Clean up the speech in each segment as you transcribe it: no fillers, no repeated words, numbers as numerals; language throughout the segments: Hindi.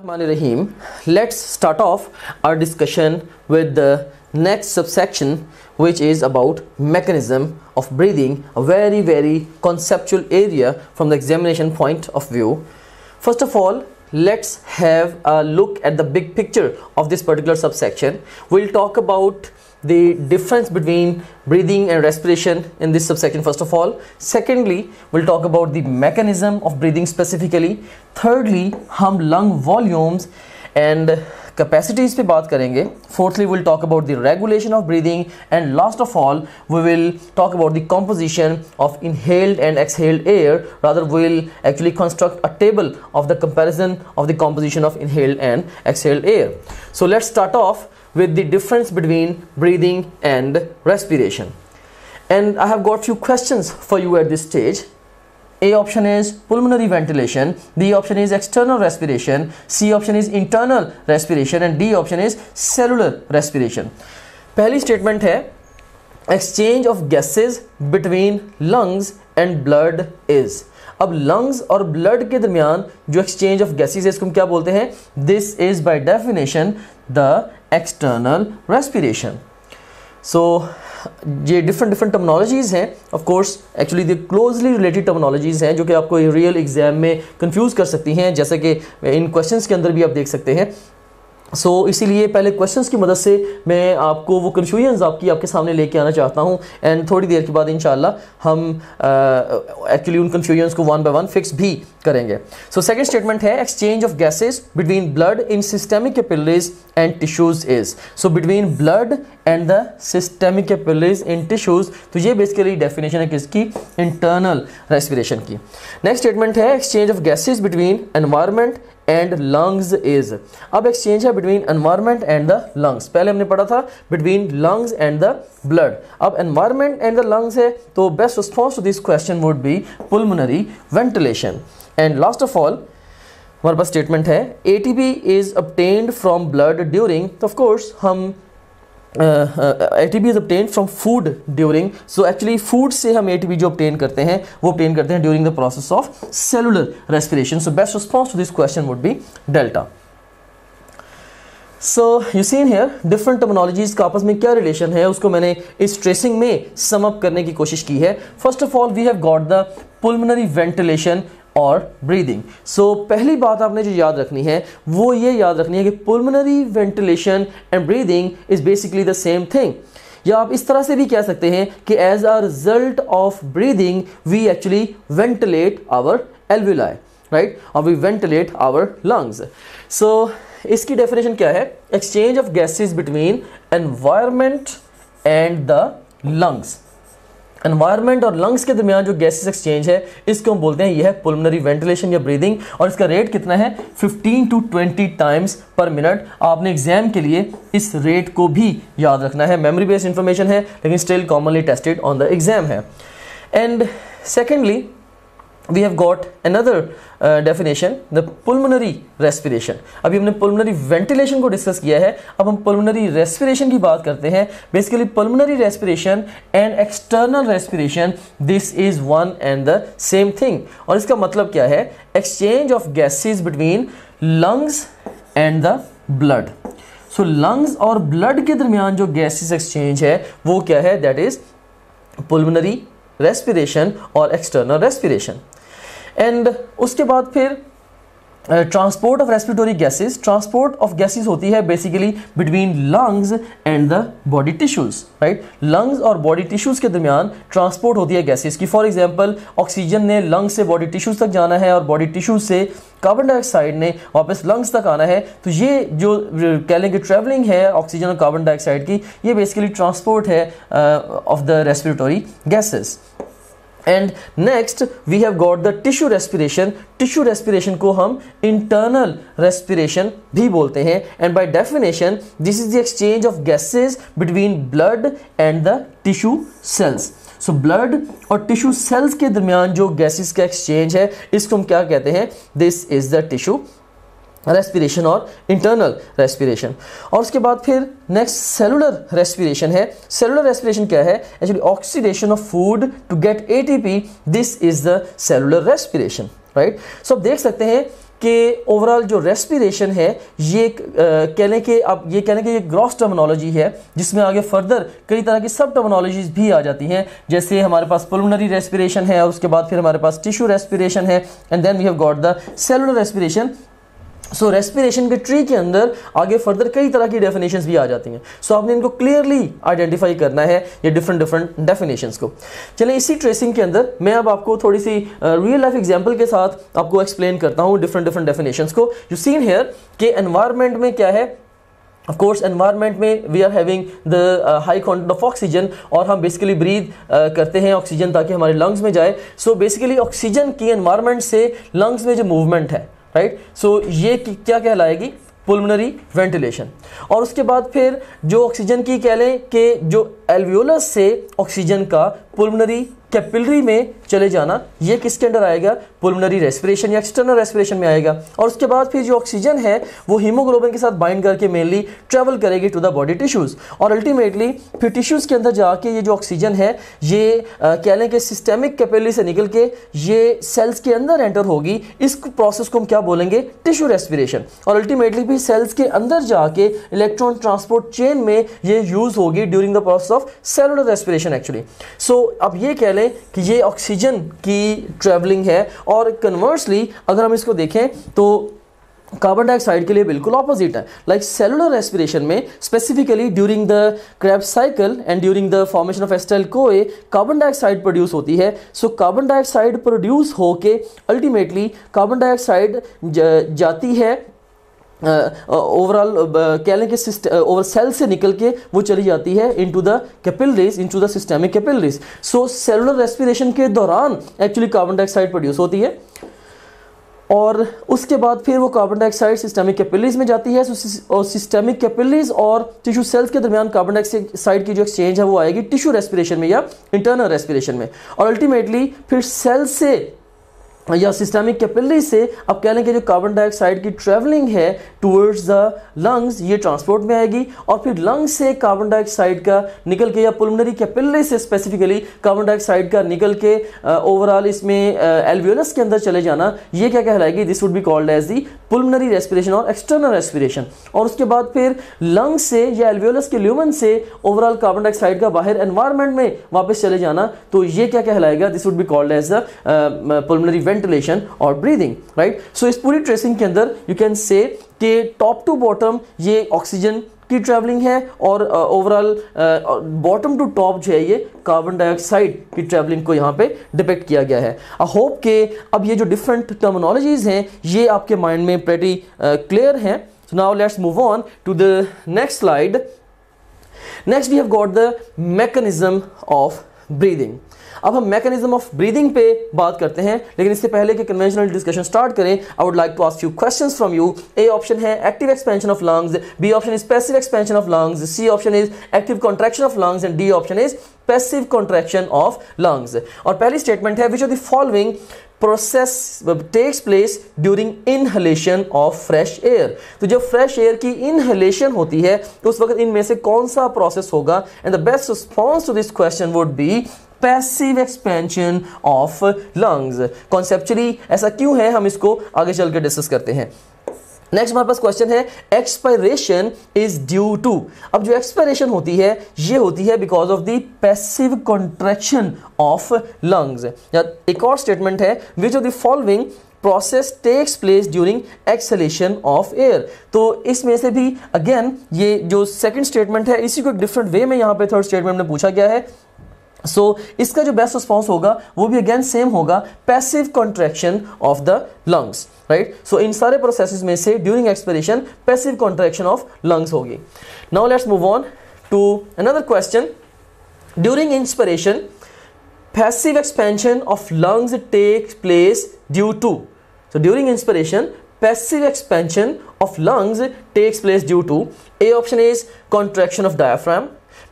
Rahim. Let's start off our discussion with the next subsection, which is about mechanism of breathing, a very conceptual area from the examination point of view. First of all, let's have a look at the big picture of this particular subsection. We'll talk about the difference between breathing and respiration in this subsection first of all. Secondly, we'll talk about the mechanism of breathing specifically. Thirdly, हम lung volumes and capacities पे बात करेंगे. Fourthly, we'll talk about the regulation of breathing, and last of all, we will talk about the composition of inhaled and exhaled air. Rather, we'll actually construct a table of the comparison of the composition of inhaled and exhaled air. So let's start off with the difference between breathing and respiration. And I have got few questions for you at this stage. A option is pulmonary ventilation, B option is external respiration, C option is internal respiration, and D option is cellular respiration. पहली statement है exchange of gases between lungs and blood is. अब lungs और blood के दरमियान जो exchange of gases है इसको हम क्या बोलते हैं? This is by definition the external respiration. So ये different terminologies हैं. Of course actually the closely related terminologies हैं जो कि आपको real exam में confuse कर सकती हैं, जैसे कि इन questions के अंदर भी आप देख सकते हैं. सो इसीलिए पहले क्वेश्चंस की मदद से मैं आपको वो कन्फ्यूजन्स आपके सामने लेके आना चाहता हूँ, एंड थोड़ी देर के बाद इंशाल्लाह हम एक्चुअली उन कन्फ्यूजन्स को वन बाय वन फिक्स भी करेंगे. सो सेकंड स्टेटमेंट है exchange of gases between blood in systemic capillaries and tissues is. So between blood and the systemic capillaries in tissues, तो ये बेसिकली डेफिनेशन है किसकी? इंटरनल रेस्पिरेशन की. नेक्स्ट स्टेटमेंट है exchange of gases between environment and lungs is. अब एक्सचेंज है between environment and the lungs. पहले हमने पढ़ा था between lungs and the blood. अब एनवायरनमेंट एंड द लंग्स है, तो best response to this question would be pulmonary ventilation. And last of all हमारे पास स्टेटमेंट है ATP is obtained from blood during. तो ऑफ कोर्स हम ATP is obtained from food during. So actually food से हम ATP जो obtain करते हैं वो obtain करते हैं during the process of cellular respiration. So best response to this question would be delta. So you seen here different terminologies का आपस में क्या relation है उसको मैंने इस tracing में sum up करने की कोशिश की है. First of all we have got the pulmonary ventilation और ब्रीदिंग. सो पहली बात आपने जो याद रखनी है वो ये याद रखनी है कि pulmonary ventilation and breathing is basically the same thing. या आप इस तरह से भी कह सकते हैं कि as a result of breathing we actually ventilate our alveoli, right, और we ventilate our lungs. So इसकी डेफिनेशन क्या है? Exchange of gases between environment and the lungs. Environment और लंग्स के दरमियान जो गैसेस एक्सचेंज है इसको हम बोलते हैं, यह है पुल्मोनरी वेंटिलेशन या ब्रीदिंग. और इसका रेट कितना है? 15 to 20 टाइम्स पर मिनट. आपने एग्जाम के लिए इस रेट को भी याद रखना है. मेमोरी बेस्ड इंफॉर्मेशन है लेकिन still commonly tested on the exam है. And secondly we have got another definition, the pulmonary respiration. अभी हमने pulmonary ventilation को डिस्कस किया है, अब हम pulmonary respiration की बात करते हैं. Basically pulmonary respiration and external respiration, this is one and the same thing. और इसका मतलब क्या है? Exchange of gases between lungs and the blood. So lungs और blood के दरमियान जो gases exchange है वो क्या है? That is pulmonary respiration और external respiration. एंड उसके बाद फिर transport of respiratory gases. Transport of gases होती है basically between lungs and the body tissues, right. Lungs और बॉडी टिश्यूज के दरमियान ट्रांसपोर्ट होती है गैसेस की. फॉर एग्जांपल ऑक्सीजन ने लंग्स से बॉडी टिश्यूज तक जाना है और बॉडी टिश्यूज से कार्बन डाइऑक्साइड ने वापस लंग्स तक आना है. तो ये जो कह लें कि ट्रेवलिंग है ऑक्सीजन और कार्बन डाइऑक्साइड की, ये बेसिकली ट्रांसपोर्ट है of the respiratory gases. And next we have got the tissue respiration. Tissue respiration को हम इंटरनल रेस्पिरेशन भी बोलते हैं. And by definition this is the exchange of gases between blood and the tissue cells. So blood और टिश्यू सेल्स के दरमियान जो गैसेस का एक्सचेंज है इसको हम क्या कहते हैं? This is the tissue respiration और इंटरनल रेस्पिरेशन. और उसके बाद फिर नेक्स्ट सेलुलर रेस्पिरेशन है. सेलुलर रेस्पिरेशन क्या है? Actually oxidation of food to get ATP. This is the cellular respiration, right. So आप देख सकते हैं कि ओवरऑल जो रेस्पिरेशन है ये कहने के अब ये कहने के ये ग्रॉस टर्मिनोलॉजी है, जिसमें आगे फर्दर कई तरह की सब टर्मिनोलॉजीज भी आ जाती हैं। जैसे हमारे पास पुल्मोनरी रेस्पिरेशन है, और उसके बाद फिर हमारे पास टिश्यू रेस्पिरेशन है, and then we have got the cellular respiration. So respiration के ट्री के अंदर आगे फर्दर कई तरह की डेफिनेशंस भी आ जाती हैं। सो आपने इनको क्लियरली आइडेंटिफाई करना है, ये डिफरेंट डेफिनेशंस को। चलिए इसी ट्रेसिंग के अंदर मैं अब आपको थोड़ी सी रियल लाइफ एग्जांपल के साथ आपको एक्सप्लेन करता हूँ डिफरेंट डेफिनेशंस को। यू सीन हियर कि एनवायरनमेंट में क्या है, ऑफ कोर्स एनवायरनमेंट में we are having the high content of oxygen, और हम बेसिकली ब्रीद करते हैं ऑक्सीजन ताकि हमारे लंग्स में जाए। सो बेसिकली ऑक्सीजन की एनवायरनमेंट से लंग्स में जो मूवमेंट है, राइट, सो ये क्या कहलाएगी, पुल्मोनरी वेंटिलेशन। और उसके बाद फिर जो ऑक्सीजन की कह लें कि जो एल्वियोलस से ऑक्सीजन का पुल्मोनरी कैपिलरी में चले जाना, ये किसके अंडर आएगा, पुल्मोनरी रेस्पिरेशन या एक्सटर्नल रेस्पिरेशन में आएगा। और उसके बाद फिर जो ऑक्सीजन है वो हीमोग्लोबिन के साथ बाइंड करके मेनली ट्रेवल करेगी टू द बॉडी टिश्यूज, और अल्टीमेटली फिर टिश्यूज के अंदर जाके ये जो ऑक्सीजन है ये कह लें कि सिस्टेमिक कैपिलरी से निकल के ये सेल्स के अंदर एंटर होगी। इस प्रोसेस को हम क्या बोलेंगे, टिश्यू रेस्पिरेशन। और अल्टीमेटली भी सेल्स के अंदर जाके इलेक्ट्रॉन ट्रांसपोर्ट चेन में ये यूज होगी during the process of cellular respiration actually. So अब ये कह लें कि ये ऑक्सीजन की ट्रैवलिंग है, और कन्वर्सली अगर हम इसको देखें तो कार्बन डाइऑक्साइड के लिए बिल्कुल ऑपोजिट है। लाइक सेलुलर रेस्पिरेशन में specifically during the Krebs cycle and during the formation of acetyl CoA carbon dioxide produce होती है। सो कार्बन डाइऑक्साइड प्रोड्यूस होके अल्टीमेटली कार्बन डाइऑक्साइड जाती है ओवरऑल कह लें कि ओवर सेल से निकल के वो चली जाती है into the capillaries, into the systemic capillaries. So cellular respiration के दौरान एक्चुअली कार्बन डाइऑक्साइड प्रोड्यूस होती है, और उसके बाद फिर वो कार्बन डाइऑक्साइड सिस्टेमिक कैपिलरीज में जाती है। और सिस्टेमिक कैपिलरीज और टिश्यू सेल्स के दरमियान कार्बन डाइऑक्साइड की जो एक्सचेंज है वो आएगी टिश्यू रेस्पिरेशन में या इंटरनल रेस्पिरेशन में। और अल्टीमेटली फिर सेल से या सिस्टेमिक कैपिलरी से अब कह लें कि जो कार्बन डाइऑक्साइड की ट्रैवलिंग है टुवर्ड्स द लंग्स, ये ट्रांसपोर्ट में आएगी, और फिर लंग्स से कार्बन डाइऑक्साइड का निकल के या पुल्मोनरी कैपिलरी से स्पेसिफिकली कार्बन डाइऑक्साइड का निकल के ओवरऑल इसमें एल्वियोलस के अंदर चले जाना, ये क्या कहलाएगी, this would be called as the pulmonary respiration और एक्सटर्नल रेस्पिरेशन। और उसके बाद फिर लंग्स से या एल्वियोलस के ल्यूमन से ओवरऑल कार्बन डाइऑक्साइड का बाहर एनवायरनमेंट में वापस चले जाना, तो ये क्या कहलाएगा, this would be called as the pulmonary ventilation और ब्रीदिंग, राइट। सो इस पूरी ट्रेसिंग के अंदर यू कैन से कि टॉप टू बॉटम ये ऑक्सीजन की ट्रैवलिंग है, और ओवरऑल बॉटम टू टॉप जो है ये कार्बन डाइऑक्साइड की ट्रैवलिंग को यहाँ पे डिपिक्ट किया गया है। आई होप के अब ये जो डिफरेंट टर्मिनोलॉजीज हैं ये आपके माइंड में प्रेटी क्लियर हैं। So now let's move on to the next slide. Next we have got the mechanism of breathing. अब हम मैकेनिज्म ऑफ ब्रीदिंग पे बात करते हैं, लेकिन इससे पहले कि कन्वेंशनल डिस्कशन स्टार्ट करें, I would like to ask you questions from you. A option है active expansion of lungs, B option is passive expansion of lungs, C option is active contraction of lungs, and D option is passive contraction of lungs. और पहली स्टेटमेंट है which of the following process takes place during inhalation of fresh air. तो जब फ्रेश एयर की इनहेलेशन होती है तो उस वक्त इनमें से कौन सा प्रोसेस होगा, and the best response to this question would be passive expansion of lungs. Conceptually ऐसा क्यों है, हम इसको आगे चल के डिस्कस करते हैं। नेक्स्ट हमारे पास क्वेश्चन है एक्सपायरेशन इज ड्यू टू। अब जो एक्सपायरेशन होती है ये होती है because of the passive contraction of lungs. या एक और स्टेटमेंट है which of the following process takes place during exhalation of air. तो इसमें से भी अगेन ये जो सेकंड स्टेटमेंट है इसी को एक डिफरेंट वे में यहाँ पे थर्ड स्टेटमेंट में पूछा गया है। सो इसका जो बेस्ट रिस्पॉन्स होगा वो भी अगेन सेम होगा, passive contraction of the lungs, right. So इन सारे प्रोसेसेस में से during expiration passive contraction of lungs होगी। Now let's move on to another question. During inspiration passive expansion of lungs takes place due to. So during inspiration passive expansion of lungs takes place due to A option is contraction of diaphragm,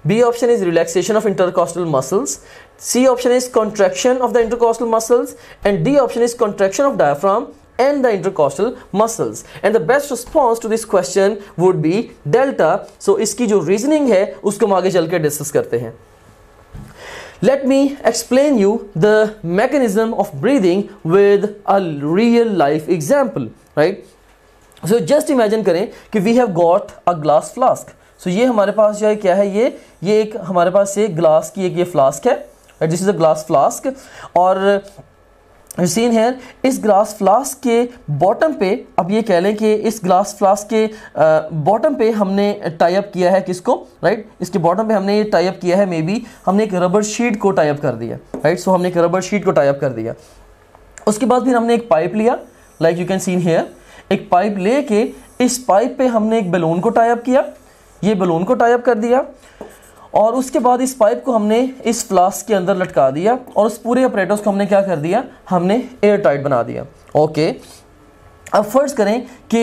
B option is relaxation of intercostal muscles, C option is contraction of the intercostal muscles, and D option is contraction of diaphragm and the intercostal muscles. And the best response to this question would be delta. So इसकी जो reasoning है उसको हम आगे चल के डिस्कस करते हैं। Let me explain you the mechanism of breathing with a real life example, right? So just imagine करें कि we have got a glass flask. So ये हमारे पास जो है क्या है, ये एक हमारे पास ये ग्लास की एक ये फ्लास्क है, right? This is a glass flask. और सीन है इस ग्लास फ्लास्क के बॉटम पे, अब ये कह लें कि इस ग्लास फ्लास्क के बॉटम पे हमने टाई अप किया है किसको, राइट? इसके बॉटम पे हमने ये टाई अप किया है, मे बी हमने एक रबर शीट को टाई अप कर दिया, राइट? सो हमने एक रबर शीट को टाई अप कर दिया। उसके बाद फिर हमने एक पाइप लिया, like you can seen here, एक पाइप लेके इस पाइप पे हमने एक बैलून को टाई अप किया, ये बैलून को टाई अप कर दिया, और उसके बाद इस पाइप को हमने इस फ्लास्क के अंदर लटका दिया और उस पूरे अपरेटस को हमने क्या कर दिया, हमने एयर टाइट बना दिया। ओके, अब फर्ज करें कि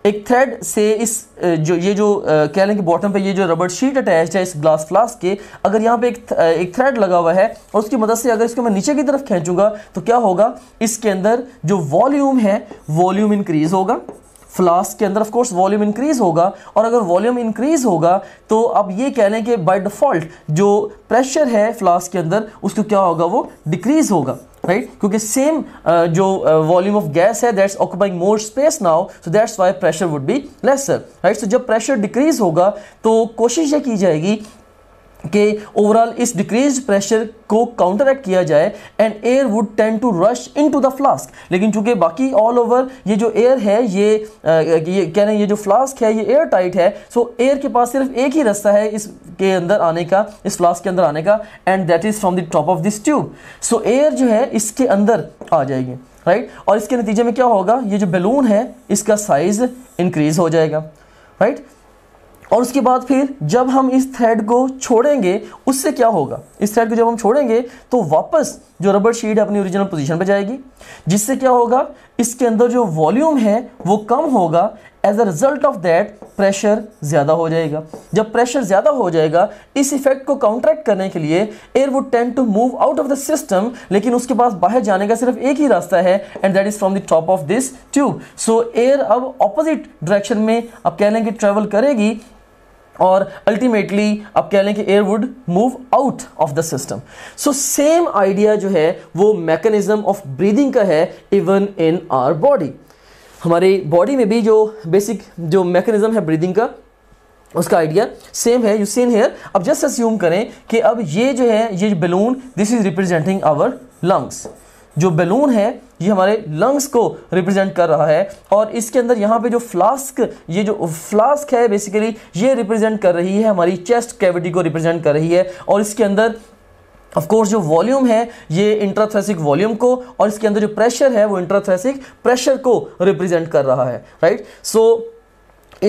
एक थ्रेड से इस कह लें कि बॉटम पे ये जो रबर शीट अटैच्ड है इस ग्लास फ्लास्क के, अगर यहाँ पे एक थ्रेड लगा हुआ है और उसकी मदद से अगर इसको मैं नीचे की तरफ खींचूंगा तो क्या होगा, इसके अंदर जो वॉल्यूम है वॉल्यूम इंक्रीज होगा, फ्लास्क के अंदर ऑफ कोर्स वॉल्यूम इंक्रीज होगा, और अगर वॉल्यूम इंक्रीज होगा तो अब ये कह लें कि बाय डिफॉल्ट जो प्रेशर है फ्लास्क के अंदर उसको क्या होगा, वो डिक्रीज होगा, राइट? क्योंकि सेम जो वॉल्यूम ऑफ गैस है that's occupying more space now, so that's why pressure would be lesser, right? So जब प्रेशर डिक्रीज होगा तो कोशिश ये की जाएगी कि ओवरऑल इस डिक्रीज प्रेशर को काउंटरएक्ट किया जाए and air would tend to rush into the flask. लेकिन चूंकि बाकी ऑल ओवर ये जो एयर है ये कह रहे हैं ये जो फ्लास्क है ये एयर टाइट है, सो एयर के पास सिर्फ एक ही रास्ता है इसके अंदर आने का, इस फ्लास्क के अंदर आने का, and that is from the top of this tube. So air जो है इसके अंदर आ जाएगी, राइट? और इसके नतीजे में क्या होगा, ये जो बैलून है इसका साइज इंक्रीज हो जाएगा, राइट? और उसके बाद फिर जब हम इस थ्रेड को छोड़ेंगे उससे क्या होगा, इस थ्रेड को जब हम छोड़ेंगे तो वापस जो रबर शीट अपनी ओरिजिनल पोजीशन पे जाएगी, जिससे क्या होगा, इसके अंदर जो वॉल्यूम है वो कम होगा, as a result of that pressure ज़्यादा हो जाएगा। जब प्रेशर ज़्यादा हो जाएगा इस इफेक्ट को काउंटरैक्ट करने के लिए air would tend to move out of the system, लेकिन उसके पास बाहर जाने का सिर्फ एक ही रास्ता है and that is from the top of this tube. So air अब ऑपोजिट डायरेक्शन में अब कह लें कि ट्रेवल करेगी और अल्टीमेटली अब कह लें कि air would move out of the system. So same idea जो है वो मैकेनिज्म ऑफ ब्रीदिंग का है इवन इन आवर बॉडी। हमारी बॉडी में भी जो बेसिक जो मैकेनिज्म है ब्रीदिंग का उसका आइडिया सेम है, यू सीन हियर। अब जस्ट अस्यूम करें कि अब ये जो है ये balloon this is representing our lungs, जो बैलून है ये हमारे लंग्स को रिप्रेजेंट कर रहा है, और इसके अंदर यहाँ पे जो फ्लास्क ये जो फ्लास्क है बेसिकली ये रिप्रेजेंट कर रही है हमारी चेस्ट कैविटी को रिप्रेजेंट कर रही है, और इसके अंदर ऑफ कोर्स जो वॉल्यूम है ये इंट्राथ्रेसिक वॉल्यूम को, और इसके अंदर जो प्रेशर है वो इंट्राथ्रेसिक प्रेशर को रिप्रेजेंट कर रहा है, राइट? सो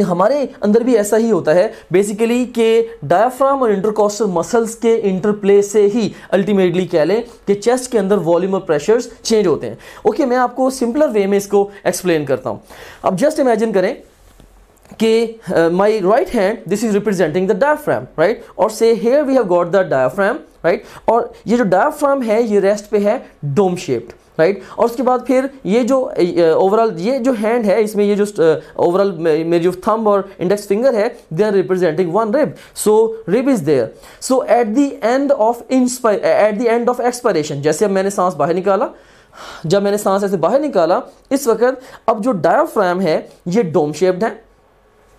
हमारे अंदर भी ऐसा ही होता है बेसिकली कि डायफ्राम और इंटरकॉस्टल मसल्स के इंटरप्ले से ही अल्टीमेटली कह लें कि चेस्ट के अंदर वॉल्यूम और प्रेशर्स चेंज होते हैं। ओके, मैं आपको सिंपलर वे में इसको एक्सप्लेन करता हूं। अब जस्ट इमेजिन करें कि my right hand this is representing the diaphragm, right? और से here we have got the diaphragm, right? और ये जो डायफ्राम है ये रेस्ट पे है डोम शेप्ड, राइट? और उसके बाद फिर ये जो ओवरऑल ये जो हैंड है इसमें ये जो ओवरऑल मेरी जो थंब और इंडेक्स फिंगर है they are representing one rib, so rib is there. So at the end of expiration, जैसे अब मैंने सांस बाहर निकाला, जब मैंने सांस ऐसे बाहर निकाला इस वक्त अब जो डायफ्राम है ये डोम शेप्ड है,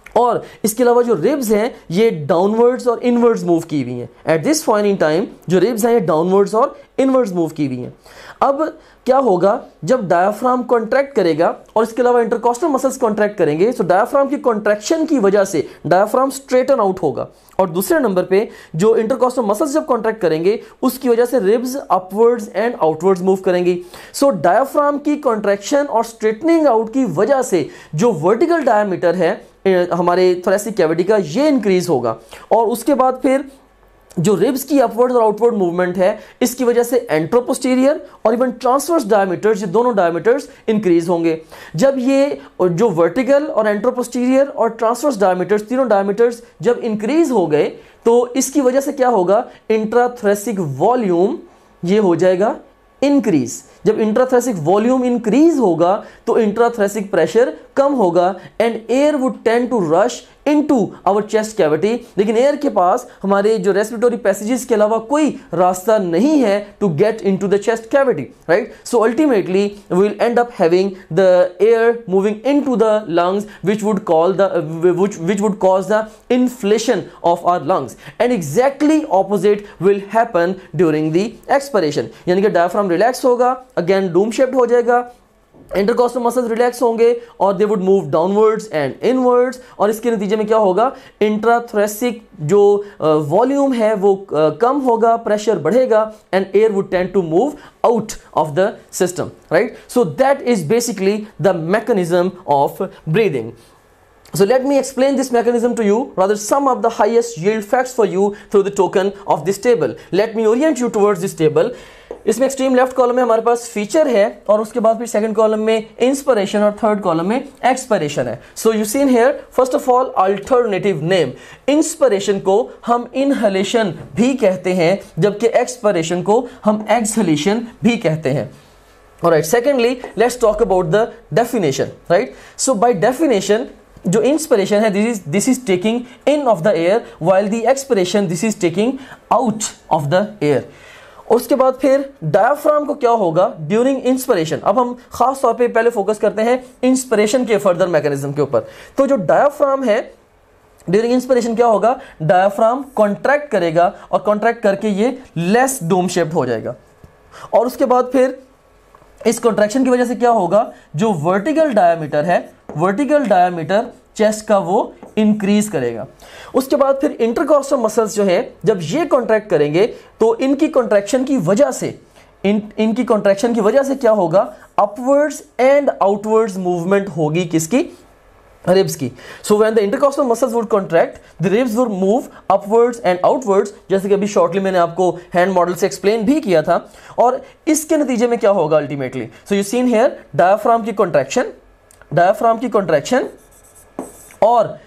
और इसके अलावा जो रिब्स हैं ये डाउनवर्ड्स और इनवर्ड्स मूव की हुई हैं। Eight this point in time जो रिब्स हैं ये डाउनवर्ड्स और इनवर्ड्स मूव की हुई हैं। अब क्या होगा, जब डायफ्राम कॉन्ट्रैक्ट करेगा और इसके अलावा इंटरकॉस्टल मसल्स कॉन्ट्रैक्ट करेंगे, तो डायफ्राम की कॉन्ट्रैक्शन की वजह से डायफ्राम स्ट्रेटन आउट होगा, और दूसरे नंबर पे जो इंटरकॉस्टल मसल्स जब कॉन्ट्रैक्ट करेंगे उसकी वजह से ribs upwards and outwards move करेंगी। सो डायफ्राम की कॉन्ट्रैक्शन और स्ट्रेटनिंग आउट की वजह से जो वर्टिकल डायमीटर है हमारे थोरेसिक कैविटी का ये इंक्रीज होगा, और उसके बाद फिर जो रिब्स की अपवर्ड और आउटवर्ड मूवमेंट है इसकी वजह से एंट्रोपोस्टीरियर और इवन ट्रांसवर्स डायमीटर्स ये दोनों डायमीटर्स इंक्रीज होंगे। जब ये जो वर्टिकल और एंट्रोपोस्टीरियर और ट्रांसवर्स डायमीटर्स तीनों डायमीटर्स जब इंक्रीज हो गए तो इसकी वजह से क्या होगा, इंट्राथ्रेसिक वॉल्यूम ये हो जाएगा इंक्रीज। जब इंट्राथोरेसिक वॉल्यूम इंक्रीज होगा तो इंट्राथोरेसिक प्रेशर कम होगा and air would tend to rush into our chest cavity. लेकिन एयर के पास हमारे जो रेस्पिरेटरी पैसेजेस के अलावा कोई रास्ता नहीं है to get into the chest cavity, right. So ultimately we will end up having the air moving into the lungs which would cause the inflation of our lungs, and exactly opposite will happen during the expiration। यानी कि डायफ्राम रिलैक्स होगा, अगेन डूम शेप्ड हो जाएगा, इंटरकॉस्टल मसल्स रिलैक्स होंगे और they would move downwards and inwards, और इसके नतीजे में क्या होगा, इंट्राथोरेसिक जो वॉल्यूम है वो कम होगा, प्रेशर बढ़ेगा and air would tend to move out of the system, right? So that is basically the mechanism of breathing. So let me explain this mechanism to you, rather sum up the highest yield facts for you through the token of this table. Let me orient you towards this table. इसमें एक्सट्रीम लेफ्ट कॉलम में हमारे पास फीचर है और उसके बाद फिर सेकंड कॉलम में इंस्पिरेशन और थर्ड कॉलम में एक्सपिरेशन है। So you seen here first of all alternative name, inspiration को हम इनहेलेशन भी कहते हैं जबकि एक्सपिरेशन को हम एक्सहेलेशन भी कहते हैं। Alright, secondly let's talk about the definition, right. So by definition जो इंस्पिरेशन है this is taking in of the air, while the expiration this is taking out of the air. उसके बाद फिर डायफ्राम को क्या होगा ड्यूरिंग इंस्पिरेशन। अब हम खास तौर पे पहले फोकस करते हैं इंस्पिरेशन के फर्दर मैकेनिज्म के ऊपर। तो जो डायफ्राम है ड्यूरिंग इंस्पिरेशन क्या होगा, डायफ्राम कॉन्ट्रैक्ट करेगा और कॉन्ट्रैक्ट करके ये लेस डोम शेप्ड हो जाएगा, और उसके बाद फिर इस कॉन्ट्रैक्शन की वजह से क्या होगा, जो वर्टिकल डायमीटर है, वर्टिकल डायमीटर चेस्ट का वो इंक्रीज करेगा। उसके बाद फिर इंटरकॉस्टल मसल्स जो है जब ये कॉन्ट्रैक्ट करेंगे तो इनकी कॉन्ट्रैक्शन की वजह से इनकी कॉन्ट्रैक्शन की वजह से क्या होगा, अपवर्ड्स एंड आउटवर्ड्स मूवमेंट होगी किसकी, रिब्स की। So when the intercostal muscles would contract the ribs would move upwards and outwards, जैसे कि अभी शॉर्टली मैंने आपको हैंड मॉडल से एक्सप्लेन भी किया था। और इसके नतीजे में क्या होगा ultimately, so you seen here diaphragm की कॉन्ट्रैक्शन और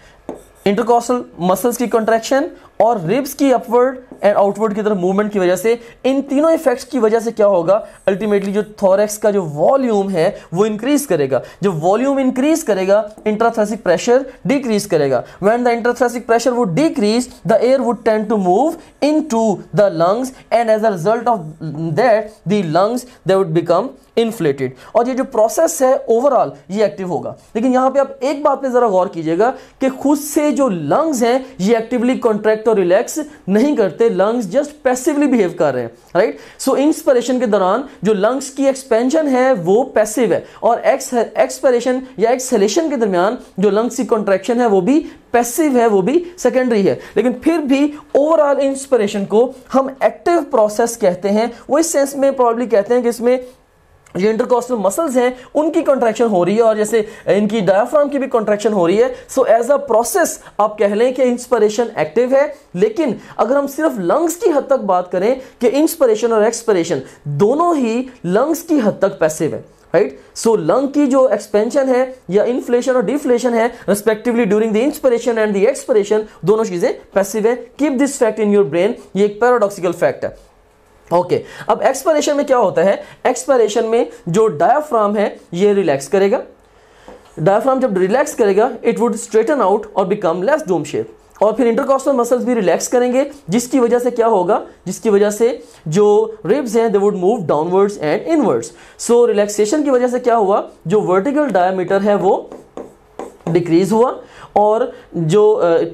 इंटरकॉस्टल मसल्स की कॉन्ट्रैक्शन और रिब्स की अपवर्ड एंड आउटवर्ड की तरफ मूवमेंट की वजह से, इन तीनों इफेक्ट्स की वजह से क्या होगा, अल्टीमेटली जो थोरैक्स का जो वॉल्यूम है वो इंक्रीज करेगा। जब वॉल्यूम इंक्रीज करेगा इंट्राथोरैसिक प्रेशर डिक्रीज करेगा। When the intrathoracic pressure would decrease the air would tend to move into the lungs and as a result of that the lungs they would become inflated. और ये जो प्रोसेस है ओवरऑल ये एक्टिव होगा। लेकिन यहां पे आप एक बात पे जरा गौर कीजिएगा कि खुद से जो लंग्स हैं ये एक्टिवली कॉन्ट्रैक्ट और रिलैक्स नहीं करते, लंग्स जस्ट पैसिवली बिहेव कर रहे हैं, राइट। सो इंस्पिरेशन के दौरान जो लंग्स की एक्सपेंशन है वो पैसिव है, और एक्सपिरेशन या एक्सहेलेशन के दरमियान जो लंग्स की कॉन्ट्रैक्शन है वो भी पैसिव है, वो भी सेकेंडरी है। लेकिन फिर भी ओवरऑल इंस्पिरेशन को हम एक्टिव प्रोसेस कहते हैं। वो इस सेंस में प्रॉब्ली कहते हैं कि इसमें जो इंटरकॉस्टल मसल्स हैं उनकी कॉन्ट्रैक्शन हो रही है और जैसे इनकी डायफ्राम की भी कॉन्ट्रैक्शन हो रही है। सो एज अ प्रोसेस आप कह लें कि इंस्पिरेशन एक्टिव है। लेकिन अगर हम सिर्फ लंग्स की हद तक बात करें कि इंस्पिरेशन और एक्सपिरेशन दोनों ही लंग्स की हद तक पैसिव है, राइट। सो लंग की जो एक्सपेंशन है या इन्फ्लेशन और डिफ्लेशन है respectively during the inspiration and the expiration, दोनों चीजें पैसिव है। Keep this fact in your brain, ये एक पैराडॉक्सिकल फैक्ट है। ओके, अब एक्सपिरेशन में क्या होता है, एक्सपिरेशन में जो डायफ्राम है ये रिलैक्स करेगा। डायफ्राम जब रिलैक्स करेगा इट वुड स्ट्रेटन आउट और बिकम लेस डोम शेप, और फिर इंटरकॉस्टल मसल्स भी रिलैक्स करेंगे, जिसकी वजह से क्या होगा, जिसकी वजह से जो रिब्स हैं they would move downwards and inwards. So relaxation की वजह से क्या हुआ, जो वर्टिकल डायमीटर है वो डिक्रीज हुआ, और जो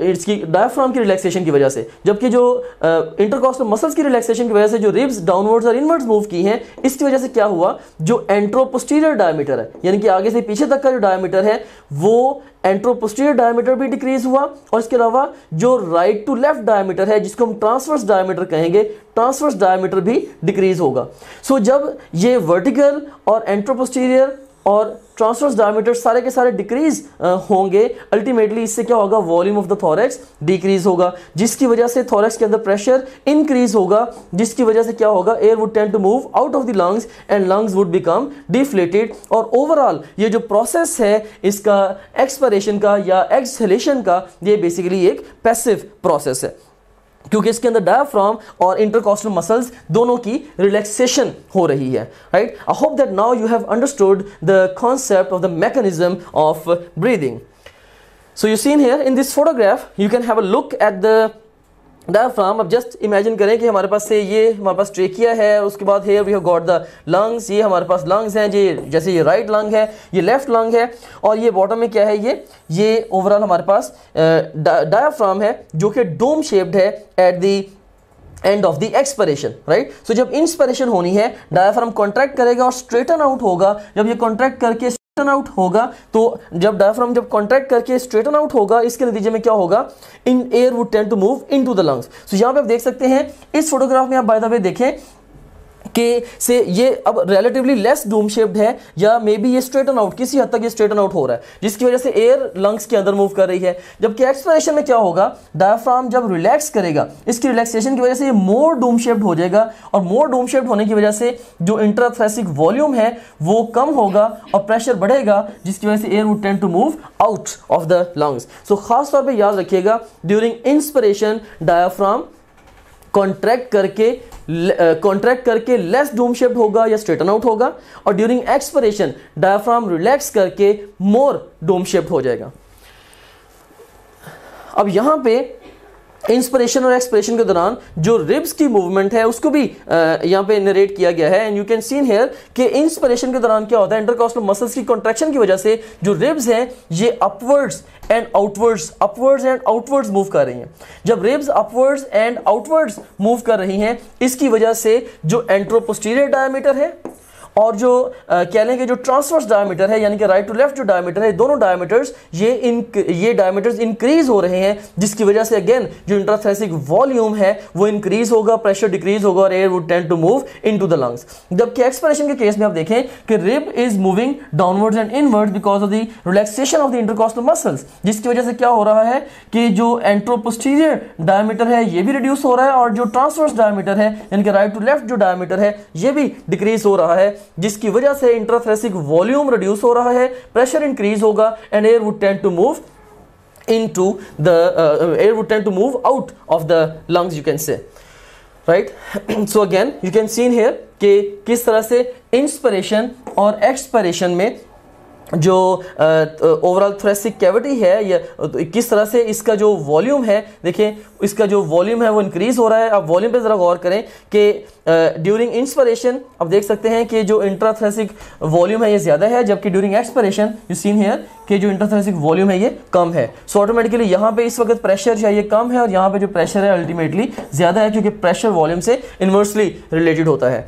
इसकी डायफ्राम की रिलैक्सेशन की वजह से, जबकि जो इंटरकॉस्टल मसल्स की रिलैक्सेशन की वजह से जो रिब्स डाउनवर्ड्स और इनवर्ड्स मूव की हैं, इसकी वजह से क्या हुआ, जो एंट्रोपोस्टीरियर डायमीटर है यानी कि आगे से पीछे तक का जो डायमीटर है वो एंट्रोपोस्टीरियर डायमीटर भी डिक्रीज हुआ, और इसके अलावा जो राइट टू लेफ्ट डायमीटर है जिसको हम ट्रांसवर्स डायमीटर कहेंगे, ट्रांसवर्स डायमीटर भी डिक्रीज होगा। सो जब ये वर्टिकल और एंट्रोपोस्टीरियर और ट्रांसवर्स डायमीटर सारे के सारे डिक्रीज होंगे, अल्टीमेटली इससे क्या होगा, volume of the thorax decrease होगा, जिसकी वजह से थोरैक्स के अंदर प्रेशर इंक्रीज होगा, जिसकी वजह से क्या होगा, air would tend to move out of the lungs and lungs would become deflated. और ओवरऑल ये जो प्रोसेस है इसका एक्सपिरेशन का या एक्सहेलेशन का, ये बेसिकली एक पैसिव प्रोसेस है। क्योंकि इसके अंदर डायफ्राम और इंटरकॉस्टल मसल्स दोनों की रिलैक्सेशन हो रही है, right. I hope that now you have understood the concept of the mechanism of breathing. So you seen here in this photograph you can have a look at the diaphragm. अब जस्ट इमेजिन करें कि हमारे पास से ये हमारे पास ट्रेकिया है, उसके बाद here we have got the lungs, ये हमारे पास लंग्स हैं, ये जैसे ये राइट लंग है, ये लेफ्ट लंग है, और ये बॉटम में क्या है, ये ओवरऑल हमारे पास डायफ्राम है जो कि डोम शेप्ड है at the end of the expiration, right. So जब इंस्पिरेशन होनी है डायफ्राम कॉन्ट्रैक्ट करेगा और स्ट्रेटन आउट होगा। जब ये कॉन्ट्रैक्ट करके स्ट्रेटन आउट होगा, तो जब डायफ्राम जब कॉन्ट्रैक्ट करके स्ट्रेटन आउट होगा, इसके नतीजे में क्या होगा, in air would tend to move into the lungs. So यहां पे आप देख सकते हैं इस फोटोग्राफ में, आप बाय द वे देखें कि से ये अब रिलेटिवली लेस डोम शेप्ड है, या मे बी ये स्ट्रेटन आउट, किसी हद तक ये स्ट्रेटन आउट हो रहा है, जिसकी वजह से एयर लंग्स के अंदर मूव कर रही है। जबकि एक्सपिरेशन में क्या होगा, डायफ्राम जब रिलैक्स करेगा, इसकी रिलैक्सेशन की वजह से ये मोर डोम शेप्ड हो जाएगा, और मोर डोम शेप्ड होने की वजह से जो इंट्राथोरैसिक वॉल्यूम है वो कम होगा और प्रेशर बढ़ेगा, जिसकी वजह से air would tend to move out of the lungs. So खास तौर पे याद रखिएगा, ड्यूरिंग इंस्पिरेशन डायफ्राम कॉन्ट्रैक्ट करके लेस डोम शेप्ड होगा या स्ट्रेटन आउट होगा, और ड्यूरिंग एक्सपिरेशन डायफ्राम रिलैक्स करके मोर डोम शेप्ड हो जाएगा। अब यहां पे इंस्पिरेशन और एक्सपिरेशन के दौरान जो रिब्स की मूवमेंट है उसको भी यहाँ पे नरेट किया गया है, and you can seen here कि इंस्पिरेशन के दौरान क्या होता है, इंटरकॉस्टल मसल्स की कॉन्ट्रैक्शन की वजह से जो रिब्स हैं ये अपवर्ड्स एंड आउटवर्ड्स मूव कर रही हैं। जब ribs upwards and outwards move कर रही हैं, इसकी वजह से जो एंट्रोपोस्टीरियर डायमीटर है और जो कह लें कि जो ट्रांसवर्स डायमीटर है, यानी कि राइट टू लेफ्ट जो डायमीटर है, दोनों डायमीटर्स ये डायमीटर्स इंक्रीज हो रहे हैं, जिसकी वजह से अगेन जो इंट्राथोरैसिक वॉल्यूम है वो इंक्रीज होगा, प्रेशर डिक्रीज होगा और air would tend to move into the lungs. जबकि एक्सपिरेशन के केस में आप देखें कि rib is moving downwards and inwards because of the relaxation of the intercostal muscles, जिसकी वजह से क्या हो रहा है कि जो एंट्रोपोस्टीरियर डायमीटर है ये भी रिड्यूस हो रहा है, और जो ट्रांसवर्स डायमीटर है यानी कि राइट टू लेफ्ट जो डायमीटर है ये भी डिक्रीज हो रहा है, जिसकी वजह से इंट्राथोरैसिक वॉल्यूम रिड्यूस हो रहा है, प्रेशर इंक्रीज होगा, and air would tend to move into the air would tend to move out of the lungs, you can say, right? So again you can see in here कि किस तरह से इंस्पिरेशन और एक्सपिरेशन में जो ओवरऑल थोरेसिक कैविटी है या किस तरह से इसका जो वॉल्यूम है, देखें इसका जो वॉल्यूम है वो इंक्रीज हो रहा है। आप वॉल्यूम पे ज़रा गौर करें कि ड्यूरिंग इंस्पिरेशन आप देख सकते हैं कि जो इंट्राथोरेसिक वॉल्यूम है ये ज़्यादा है, जबकि during expiration you seen here कि जो इंट्राथोरेसिक वॉल्यूम है ये कम है। सो ऑटोमेटिकली यहाँ पे इस वक्त प्रेशर जो है ये कम है और यहाँ पे जो प्रेशर है अल्टीमेटली ज़्यादा है, क्योंकि प्रेशर वॉल्यूम से इन्वर्सली रिलेटेड होता है,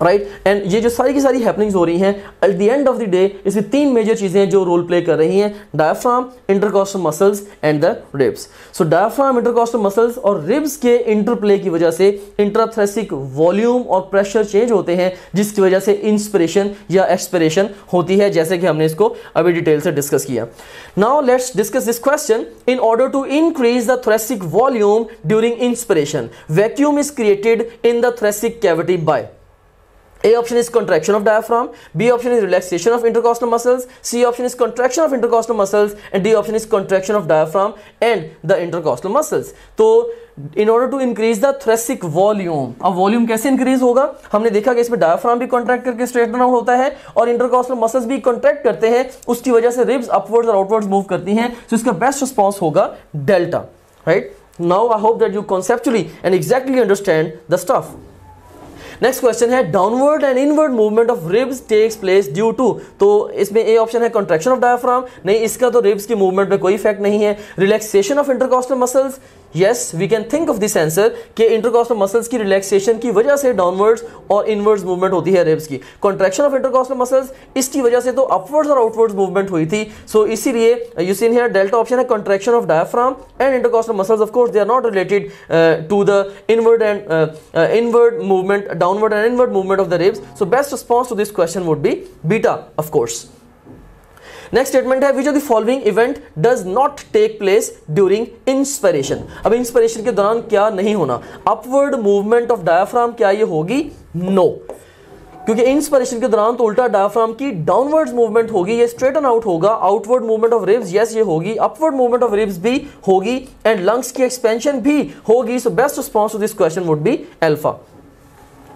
राइट। एंड ये जो सारी की सारी हैपनिंग्स हो रही हैं eight the end of the day, इसमें तीन मेजर चीजें जो रोल प्ले कर रही हैं, diaphragm, intercostal muscles and the ribs. So diaphragm, intercostal muscles और रिब्स के इंटरप्ले की वजह से इंट्राथोरेसिक वॉल्यूम और प्रेशर चेंज होते हैं, जिसकी वजह से इंस्पिरेशन या एक्सपिरेशन होती है, जैसे कि हमने इसको अभी डिटेल से डिस्कस किया। Now let's discuss this question. In order to increase the thoracic volume during inspiration, vacuum is created in the thoracic cavity by A option is contraction of diaphragm, B option is relaxation of intercostal muscles, C option is contraction of intercostal muscles, and D option is contraction of diaphragm and the intercostal muscles. तो in order to increase the thoracic volume, अब वॉल्यूम कैसे इंक्रीज होगा, हमने देखा कि इसमें डायफ्राम भी कॉन्ट्रैक्ट करके स्ट्रेटन आउट होता है और इंटरकॉस्टल मसल्स भी कॉन्ट्रैक्ट करते हैं, उसकी वजह से रिब्स अपवर्ड्स और आउटवर्ड्स मूव करती हैं, तो इसका बेस्ट रिस्पॉन्स होगा delta, right. Now I hope that you conceptually and exactly understand the stuff. Next question है downward and inward movement of ribs takes place due to, तो इसमें ए ऑप्शन है कॉन्ट्रैक्शन ऑफ डायफ्राम, नहीं इसका तो रिब्स की मूवमेंट पे कोई इफेक्ट नहीं है। Relaxation of intercostal muscles, yes we can think of this answer कि इंटरकॉस्टल मसल्स की रिलैक्सेशन की वजह से डाउनवर्ड्स और इनवर्ड्स मूवमेंट होती है रिब्स की। कॉन्ट्रैक्शन ऑफ इंटरकॉस्टल मसल्स, इसकी वजह से तो अपवर्ड्स और आउटवर्ड्स मूवमेंट हुई थी, सो इसीलिए you seen here delta option है contraction of diaphragm and intercostal muscles. Of course they are not related to the inward and inward movement, downward and inward movement of the ribs, so best response to this question would be beta, of course. Next statement है, which of the following event does not take place during inspiration. अब इंस्पिरेशन के दौरान क्या नहीं होना, अपवर्ड मूवमेंट ऑफ डायफ्राम, क्या ये होगी? नो। क्योंकि इंस्पिरेशन के दौरान तो उल्टा डायफ्राम की डाउनवर्ड्स मूवमेंट होगी, ये स्ट्रेटन आउट होगा, outward movement of ribs yes ये होगी, अपवर्ड मूवमेंट ऑफ रिब्स भी होगी एंड लंग्स की एक्सपेंशन भी होगी. So best response to this question would be alpha.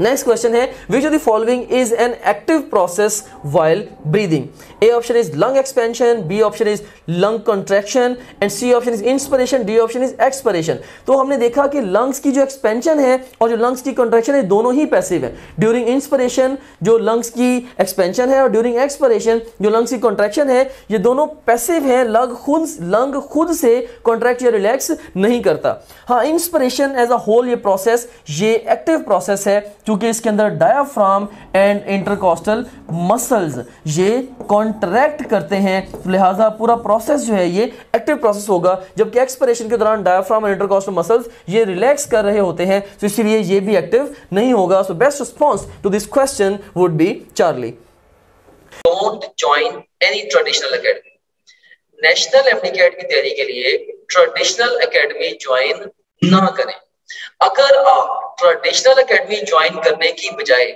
Next question है which of the following is an active process while breathing. A option is lung expansion, B option is lung contraction and C option is inspiration, D option is expiration. तो हमने देखा कि लंग्स की जो एक्सपेंशन है और जो लंग्स की कंट्रैक्शन है दोनों ही पैसिव है. ड्यूरिंग इंस्पिरेशन जो लंग्स की एक्सपेंशन है और ड्यूरिंग एक्सपिरेशन जो लंग्स की कंट्रैक्शन है ये दोनों पैसिव है. लंग खुद से कंट्रैक्ट या रिलैक्स नहीं करता. हाँ, इंस्पिरेशन एज अ होल ये प्रोसेस ये एक्टिव प्रोसेस है क्योंकि इसके अंदर डायाफ्राम एंड इंटरकॉस्टल मसल्स ये कॉन्ट्रैक्ट करते हैं, लिहाजा पूरा प्रोसेस जो है ये एक्टिव प्रोसेस होगा. जबकि एक्सपिरेशन के दौरान डायाफ्राम और इंटरकॉस्टल मसल्स ये रिलैक्स कर रहे होते हैं, तो इसलिए ये भी एक्टिव नहीं होगा. So best response to this question would be Charlie. Don't join any traditional academy. National MDCAT की तैयारी के लिए ट्रेडिशनल एकेडमी ज्वाइन ना करें. अगर आप ट्रेडिशनल एकेडमी ज्वाइन करने की बजाय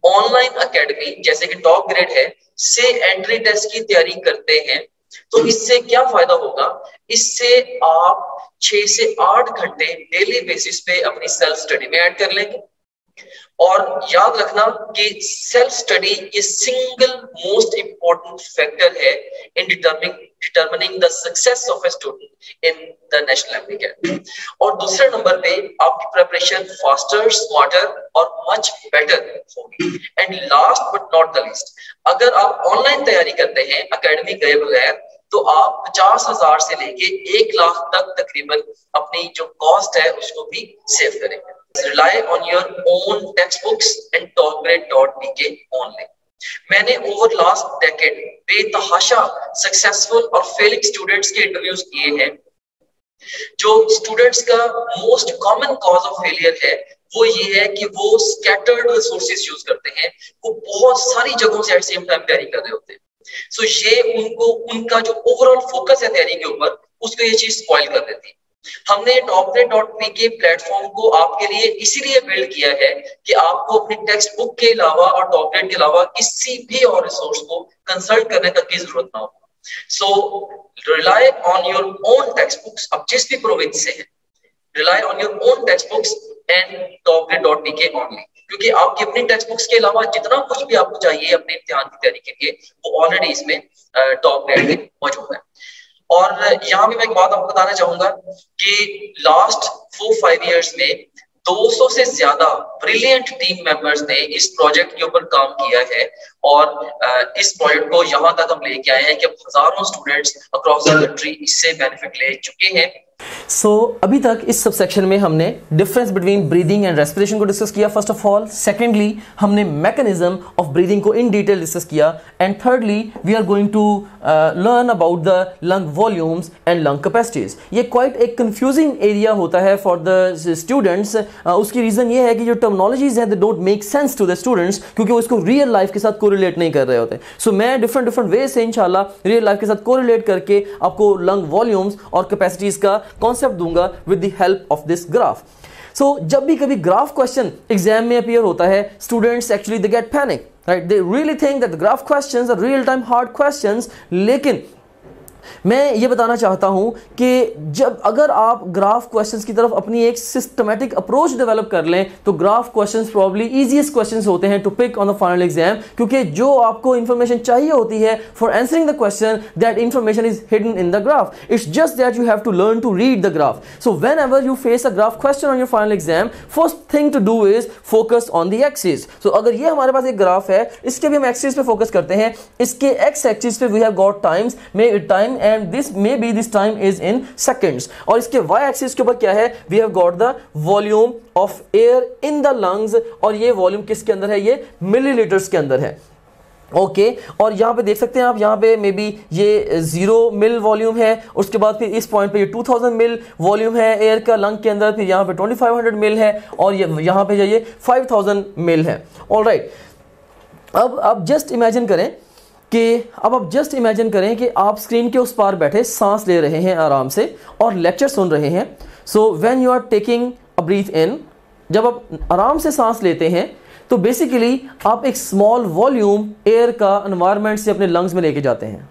ऑनलाइन एकेडमी जैसे कि टॉप ग्रेड है से एंट्री टेस्ट की तैयारी करते हैं तो इससे क्या फायदा होगा. इससे आप 6 से 8 घंटे डेली बेसिस पे अपनी सेल्फ स्टडी में ऐड कर लेंगे. और याद रखना कि सेल्फ स्टडी ये सिंगल मोस्ट इंपॉर्टेंट फैक्टर है in determining the success of a student in the national MDCAT. और दूसरे नंबर पे आपकी प्रिपरेशन फास्टर, स्मार्टर और मच बेटर होगी. And last but not the least, अगर आप ऑनलाइन तैयारी करते हैं एकेडमी गए बगैर तो आप 50,000 से लेके 1 लाख तक तकरीबन अपनी जो कॉस्ट है उसको भी सेव करेंगे. Rely on your own textbooks and topgrade.pk only. मैंने ओवर लास्ट डेकेड बेतहाशा सक्सेसफुल और फेलिंग स्टूडेंट्स के इंटरव्यूज किए हैं. जो स्टूडेंट्स का most common cause of failure है वो ये है कि वो स्कैटर्ड रिसोर्सेज यूज करते हैं, वो बहुत सारी जगहों से एट सेम टाइम तैयारी कर रहे होते हैं. सो ये उनका जो ओवरऑल फोकस है तैयारी के ऊपर उसको ये चीज स्पॉइल कर देती है. हमने topgrade.pk प्लेटफॉर्म को आपके लिए इसीलिए बिल्ड किया है कि आपको अपनी टेक्स्ट बुक के अलावा और टॉपग्रेड के अलावा किसी भी और रिसोर्स को कंसल्ट करने तक की जरूरत ना हो. So rely on your own text books. अब जिस भी प्रोविंस से है rely on your own text books and topgrade.pk only, क्योंकि आपकी अपनी टेक्स्ट बुक्स के अलावा जितना कुछ भी आपको चाहिए अपने इम्तिहान की तैयारी के लिए वो ऑलरेडी इसमें टॉपग्रेड में मौजूद है. और यहाँ भी मैं एक बात आपको बताना चाहूंगा कि लास्ट 4-5 इयर्स में 200 से ज्यादा ब्रिलियंट टीम मेंबर्स ने इस प्रोजेक्ट के ऊपर काम किया है और इस प्रोजेक्ट को यहाँ तक हम लेके आए हैं कि अब हजारों स्टूडेंट्स अक्रॉस द कंट्री इससे बेनिफिट ले चुके हैं. अभी तक इस सबसेक्शन में हमने difference between breathing and respiration को डिस्कस किया फर्स्ट ऑफ ऑल. सेकेंडली हमने मैकेनिज्म ऑफ ब्रीदिंग को इन डिटेल डिस्कस किया. And thirdly we are going to learn about the lung volumes and lung capacities. ये क्वाइट एक कंफ्यूजिंग एरिया होता है फॉर द स्टूडेंट्स. उसकी रीजन ये है कि जो टर्मिनोलॉजीज हैं they don't make sense to the students क्योंकि वो इसको रियल लाइफ के साथ कोरिलेट नहीं कर रहे होते. सो मैं डिफरेंट वे से इंशाल्लाह रियल लाइफ के साथ कोरिलेट करके आपको लंग वॉल्यूम्स और कैपेसिटीज का कॉन्सेप्ट दूंगा with the help of this graph. So जब भी कभी ग्राफ क्वेश्चन एग्जाम में अपीयर होता है students actually they get panic, right. They really think that the graph questions are real time hard questions. लेकिन मैं ये बताना चाहता हूं कि जब अगर आप ग्राफ क्वेश्चंस की तरफ अपनी एक सिस्टमैटिक अप्रोच डेवलप कर लें तो graph questions probably easiest questions होते हैं to pick on the final exam, क्योंकि जो आपको इंफॉर्मेशन चाहिए होती है for answering the question that information is hidden in the graph. It's just that you have to learn to read the graph. So whenever you face a graph question on your final exam first thing to do is focus on the axis. So अगर ये हमारे पास एक ग्राफ है इसके भी हम एक्सिस पे फोकस करते हैं. इसके एक्स एक्सिस पे we have got times time and this maybe this time is in seconds. और इसके y axis के ऊपर क्या है, we have got the volume of air in the lungs और ये वॉल्यूम किसके अंदर है, ये मिलीलीटर्स के अंदर है. ओके और यहाँ पे देख सकते हैं आप, यहाँ पे मे बी ये 0 मिल वॉल्यूम है, उसके बाद फिर इस पॉइंट पे ये 2000 मिल वॉल्यूम है एयर का लंग के अंदर, फिर यहाँ पे 2500 मिल है और ये यहाँ पे जाइए 5000 मिल है. ऑलराइट, अब आप जस्ट इमेजिन करें कि आप स्क्रीन के उस पार बैठे सांस ले रहे हैं आराम से और लेक्चर सुन रहे हैं. So when you are taking a breath in, जब आप आराम से सांस लेते हैं तो बेसिकली आप एक स्मॉल वॉल्यूम एयर का एनवायरनमेंट से अपने लंग्स में लेके जाते हैं,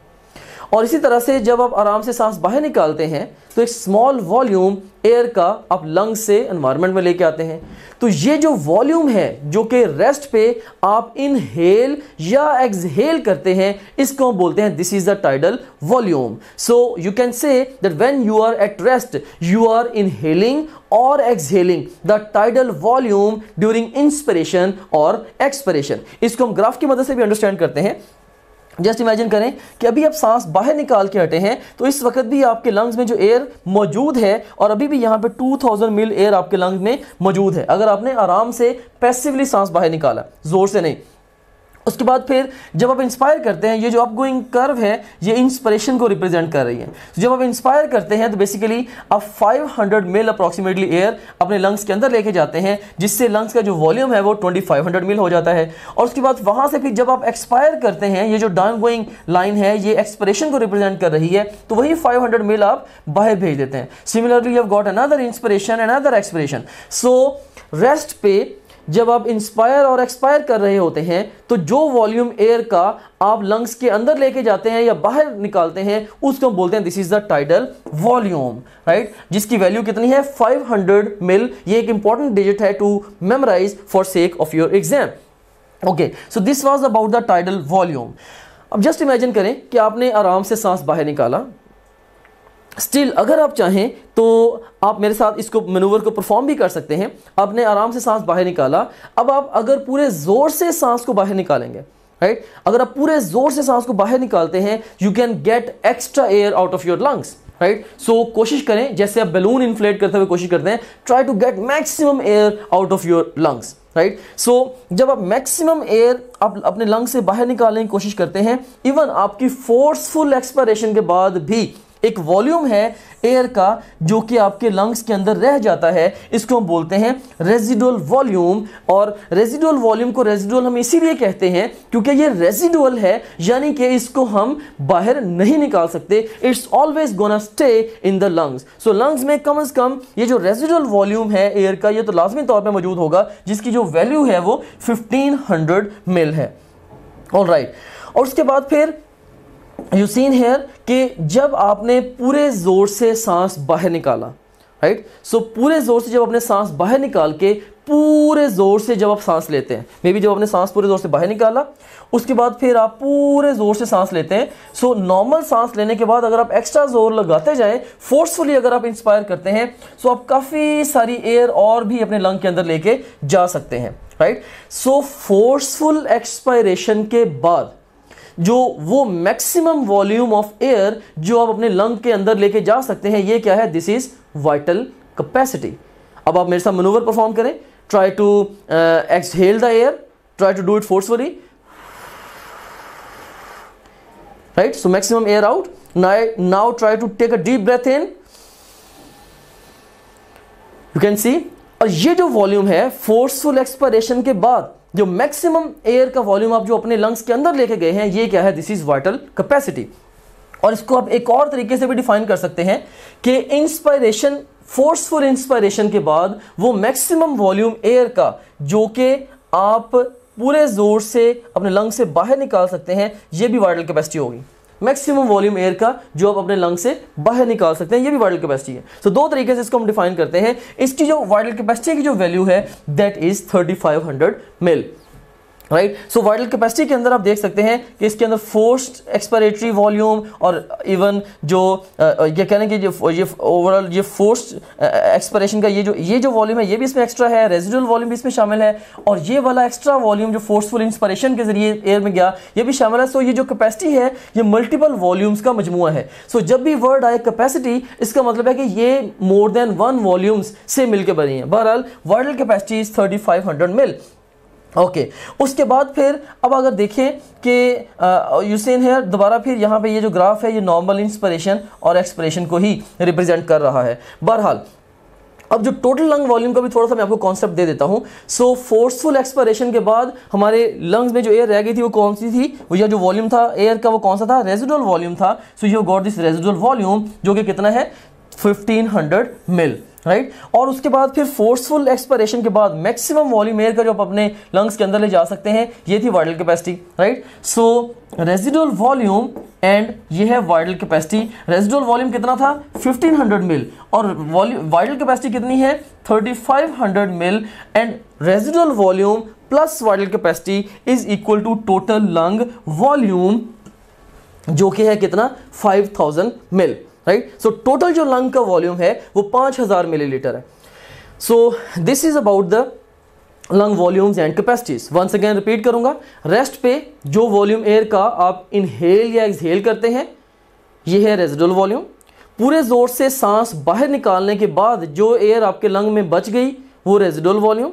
और इसी तरह से जब आप आराम से सांस बाहर निकालते हैं तो एक स्मॉल वॉल्यूम एयर का आप लंग्स से एनवायरनमेंट में लेके आते हैं। तो ये जो वॉल्यूम है जो कि रेस्ट पे आप इनहेल या एक्सहेल करते हैं, इसको हम बोलते हैं this is the tidal volume. So you can say that when you are at rest you are inhaling और exhaling the tidal volume during inspiration और एक्सपिरेशन। इसको हम ग्राफ की मदद से भी अंडरस्टैंड करते हैं। जस्ट इमेजिन करें कि अभी आप सांस बाहर निकाल के हटे हैं, तो इस वक्त भी आपके लंग्स में जो एयर मौजूद है, और अभी भी यहाँ पे 2000 मिल एयर आपके लंग्स में मौजूद है, अगर आपने आराम से पैसिवली सांस बाहर निकाला, जोर से नहीं। उसके बाद फिर जब आप इंस्पायर करते हैं, ये जो अपगोइंग कर्व है ये इंस्पिरेशन को रिप्रेजेंट कर रही है। तो जब आप इंस्पायर करते हैं तो बेसिकली आप 500 मिल अप्रॉक्सीमेटली एयर अपने लंग्स के अंदर लेके जाते हैं, जिससे लंग्स का जो वॉल्यूम है वो 2500 मिल हो जाता है। और उसके बाद वहां से फिर जब आप एक्सपायर करते हैं, ये जो डाउन गोइंग लाइन है ये एक्सपिरेशन को रिप्रेजेंट कर रही है, तो वही 500 मिल आप बाहर भेज देते हैं। Similarly you have got another inspiration, another expiration. So rest पे जब आप इंस्पायर और एक्सपायर कर रहे होते हैं तो जो वॉल्यूम एयर का आप लंग्स के अंदर लेके जाते हैं या बाहर निकालते हैं, उसको हम बोलते हैं this is the tidal volume, right, जिसकी वैल्यू कितनी है 500 मिल। ये एक इंपॉर्टेंट डिजिट है to memorize for sake of your exam. Okay, so this was about the tidal volume. अब जस्ट इमेजिन करें कि आपने आराम से सांस बाहर निकाला। स्टिल अगर आप चाहें तो आप मेरे साथ इसको मैनूवर को परफॉर्म भी कर सकते हैं। आपने आराम से सांस बाहर निकाला, अब आप अगर पूरे जोर से सांस को बाहर निकालेंगे, राइट, अगर आप पूरे जोर से सांस को बाहर निकालते हैं you can get extra air out of your lungs, right. So कोशिश करें जैसे आप बैलून इन्फ्लेट करते हुए कोशिश करते हैं, try to get maximum air out of your lungs, right. So जब आप मैक्सिमम एयर आप अपने लंग्स से बाहर निकालने की कोशिश करते हैं, इवन आपकी फोर्सफुल एक्सपायरेशन के बाद भी एक वॉल्यूम है एयर का जो कि आपके लंग्स के अंदर रह जाता है, इसको हम बोलते हैं रेजिडुअल वॉल्यूम। और रेजिडुअल वॉल्यूम को रेजिडुअल हम इसीलिए कहते हैं क्योंकि ये रेजिडुअल है, यानी कि इसको हम बाहर नहीं निकाल सकते, it's always gonna stay in the lungs. So lungs में कम से कम ये जो रेजिडुअल वॉल्यूम है एयर का ये तो लाजमी तौर पे मौजूद होगा, जिसकी जो वैल्यू है वो 1500 मिल है। ऑलराइट, और उसके बाद फिर यू सीन हेयर कि जब आपने पूरे जोर से सांस बाहर निकाला, राइट, सो पूरे जोर से जब आपने सांस बाहर निकाल के पूरे जोर से जब आप सांस लेते हैं, मे बी जब आपने सांस पूरे जोर से बाहर निकाला उसके बाद फिर आप पूरे जोर से सांस लेते हैं। सो नॉर्मल सांस लेने के बाद अगर आप एक्स्ट्रा जोर लगाते जाएं, फोर्सफुली अगर आप इंस्पायर करते हैं, सो आप काफ़ी सारी एयर और भी अपने लंग के अंदर लेके जा सकते हैं, राइट। सो फोर्सफुल एक्सपायरेशन के बाद जो वो मैक्सिमम वॉल्यूम ऑफ एयर जो आप अपने लंग के अंदर लेके जा सकते हैं, ये क्या है, दिस इज वाइटल कैपेसिटी। अब आप मेरे साथ मैनूवर परफॉर्म करें, try to exhale the air, try to do it forcefully, right. So maximum air out, now try to take a deep breath in, you can see. और ये जो वॉल्यूम है फोर्सफुल एक्सपायरेशन के बाद जो मैक्सिमम एयर का वॉल्यूम आप जो अपने लंग्स के अंदर लेके गए हैं, ये क्या है, दिस इज वाइटल कैपेसिटी। और इसको आप एक और तरीके से भी डिफाइन कर सकते हैं कि इंस्पायरेशन, फोर्सफुल इंस्पायरेशन के बाद वो मैक्सिमम वॉल्यूम एयर का जो कि आप पूरे जोर से अपने लंग से बाहर निकाल सकते हैं, ये भी वाइटल कैपेसिटी होगी। मैक्सिमम वॉल्यूम एयर का जो आप अपने लंग से बाहर निकाल सकते हैं, ये भी वाइटल कैपेसिटी है। तो दो तरीके से इसको हम डिफाइन करते हैं। इसकी जो वाइटल कैपेसिटी की जो वैल्यू है that is 3500 mill, right. So vital capacity के अंदर आप देख सकते हैं कि इसके अंदर फोर्स्ड एक्सपायरेटरी वॉल्यूम और इवन जो ये कहने की जो ये ओवरऑल ये फोर्स्ड एक्सपायरेशन का ये जो वॉल्यूम है ये भी इसमें एक्स्ट्रा है, रेजिडुअल वॉल्यूम भी इसमें शामिल है, और ये वाला एक्स्ट्रा वॉल्यूम जो फोर्सफुल इंस्पायरेशन के जरिए एयर में गया ये भी शामिल है। सो ये जो कैपेसिटी है ये मल्टीपल वॉल्यूम्स का मजमुआ है। सो जब भी वर्ड आए कैपेसिटी, इसका मतलब है कि ये मोर देन वन वॉल्यूम्स से मिलकर बनी है। बहरहाल vital capacity is 3500 mill. Okay, उसके बाद फिर अब अगर देखें कि यूसेन हेयर दोबारा फिर यहाँ पे ये जो ग्राफ है ये नॉर्मल इंस्पिरेशन और एक्सपिरेशन को ही रिप्रेजेंट कर रहा है। बहरहाल अब जो टोटल लंग वॉल्यूम का भी थोड़ा सा मैं आपको कॉन्सेप्ट दे देता हूँ। सो फोर्सफुल एक्सपायरेशन के बाद हमारे लंग्स में जो एयर रह गई थी वो कौन सी थी, वो या जो वॉल्यूम था एयर का वो कौन सा था, रेजिडुअल वॉल्यूम था। So you got this residual volume जो कि कितना है 1500 मिल, राइट और उसके बाद फिर फोर्सफुल एक्सपायरेशन के बाद मैक्सिमम वॉल्यूम एयर का जो आप अपने लंग्स के अंदर ले जा सकते हैं, ये थी vital capacity, right. So residual volume and ये है वाइटल कैपेसिटी। रेजिडुअल वॉल्यूम कितना था 1500 मिल और वाइटल कैपेसिटी कितनी है 3500 mil and residual volume plus vital capacity is equal to total lung volume, जो कि है कितना 5000 मिल, राइट। सो टोटल जो लंग का वॉल्यूम है वो 5000 मिलीलीटर है। So this is about the lung volumes and capacities. Once again repeat करूंगा, रेस्ट पे जो वॉल्यूम एयर का आप इनहेल या एक्सहेल करते हैं ये है रेजिडुअल वॉल्यूम। पूरे जोर से सांस बाहर निकालने के बाद जो एयर आपके लंग में बच गई वो रेजिडुअल वॉल्यूम।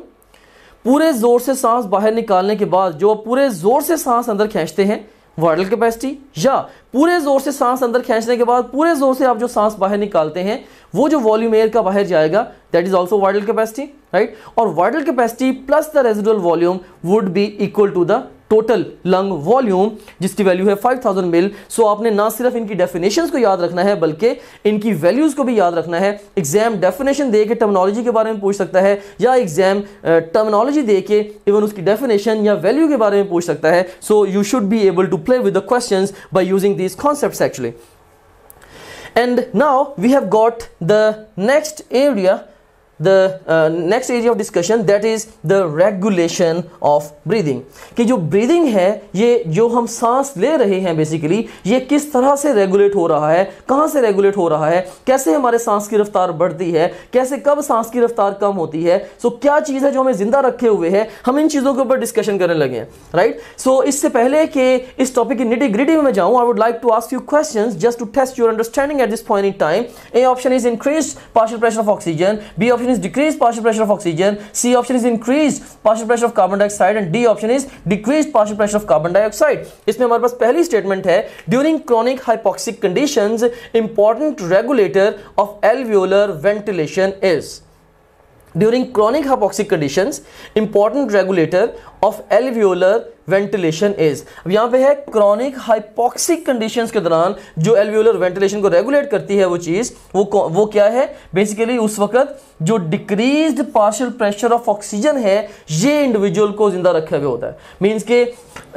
पूरे जोर से सांस बाहर निकालने के बाद जो पूरे जोर से सांस अंदर खींचते हैं वाइटल कैपेसिटी, या पूरे जोर से सांस अंदर खींचने के बाद पूरे जोर से आप जो सांस बाहर निकालते हैं वो जो वॉल्यूम एयर का बाहर जाएगा that is also vital capacity, right. और vital capacity plus the residual volume would be equal to the total lung volume, जिसकी वैल्यू है 5000 मिल। सो आपने ना सिर्फ इनकी डेफिनेशंस को याद रखना है बल्कि इनकी वैल्यूज को भी याद रखना है। एग्जाम डेफिनेशन दे के टर्मिनोलॉजी के बारे में पूछ सकता है या एग्जाम टर्मिनोलॉजी दे के इवन उसकी डेफिनेशन या वैल्यू के बारे में पूछ सकता है। So you should be able to play with the questions by using these concepts actually. And now we have got the next area of discussion, that is the regulation of breathing। कि जो breathing है ये जो हम सांस ले रहे हैं बेसिकली ये किस तरह से रेगुलेट हो रहा है, कहाँ से रेगुलेट हो रहा है, कैसे हमारे सांस की रफ्तार बढ़ती है, कैसे कब सांस की रफ्तार कम होती है। सो क्या चीज़ है जो हमें जिंदा रखे हुए है, हम इन चीज़ों के ऊपर डिस्कशन करने लगे हैं, राइट। सो इससे पहले कि इस टॉपिक की निटी ग्रिटी में मैं जाऊँ, I would like to ask you questions just to test your understanding at this point in time. A option is increased partial pressure of oxygen, B option is decreased partial pressure of oxygen, C option is increased partial pressure of carbon dioxide and D option is decreased partial pressure of carbon dioxide। इसमें हमारे पास पहली स्टेटमेंट है during chronic hypoxic conditions important regulator of alveolar ventilation is। During chronic hypoxic conditions important regulator of alveolar ventilation is. अब यहां पे है क्रॉनिक हाइपोक्सिक कंडीशंस के दौरान जो एल्वियोलर वेंटिलेशन को रेगुलेट करती है वो चीज वो क्या है बेसिकली उस वक्त जो decreased partial pressure of oxygen है ये इंडिविजुअल को जिंदा रखे हुए होता है। मींस के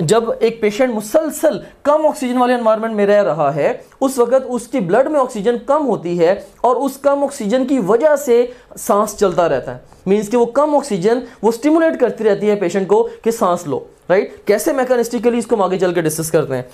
जब एक पेशेंट मुसलसल कम ऑक्सीजन वाले एनवायरनमेंट में रह रहा है उस वक्त उसकी ब्लड में ऑक्सीजन कम होती है और उस कम ऑक्सीजन की वजह से सांस चलता रहता है। मींस कि वो कम ऑक्सीजन वो स्टिमुलेट करती रहती है पेशेंट को कि सांस लो, राइट। कैसे मैकेनिस्टिकली इसको हम आगे चल के डिस्कस करते हैं।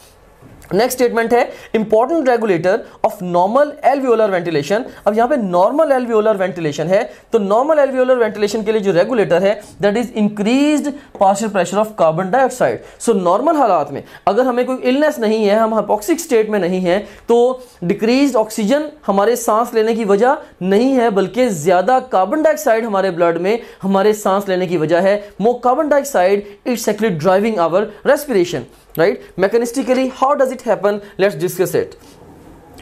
नेक्स्ट स्टेटमेंट है important regulator of normal alveolar ventilation. अब यहां पे नॉर्मल एल्वियोलर वेंटिलेशन है तो नॉर्मल एल्वियोलर वेंटिलेशन के लिए जो रेगुलेटर है that is increased partial pressure of carbon dioxide. So normal हालात में अगर हमें कोई इलनेस नहीं है, हम हाइपोक्सिक स्टेट में नहीं है, तो डिक्रीज्ड ऑक्सीजन हमारे सांस लेने की वजह नहीं है बल्कि ज्यादा कार्बन डाइऑक्साइड हमारे ब्लड में हमारे सांस लेने की वजह है। More carbon dioxide it's actually driving our respiration, right? Mechanistically how does it happen? Let's discuss it.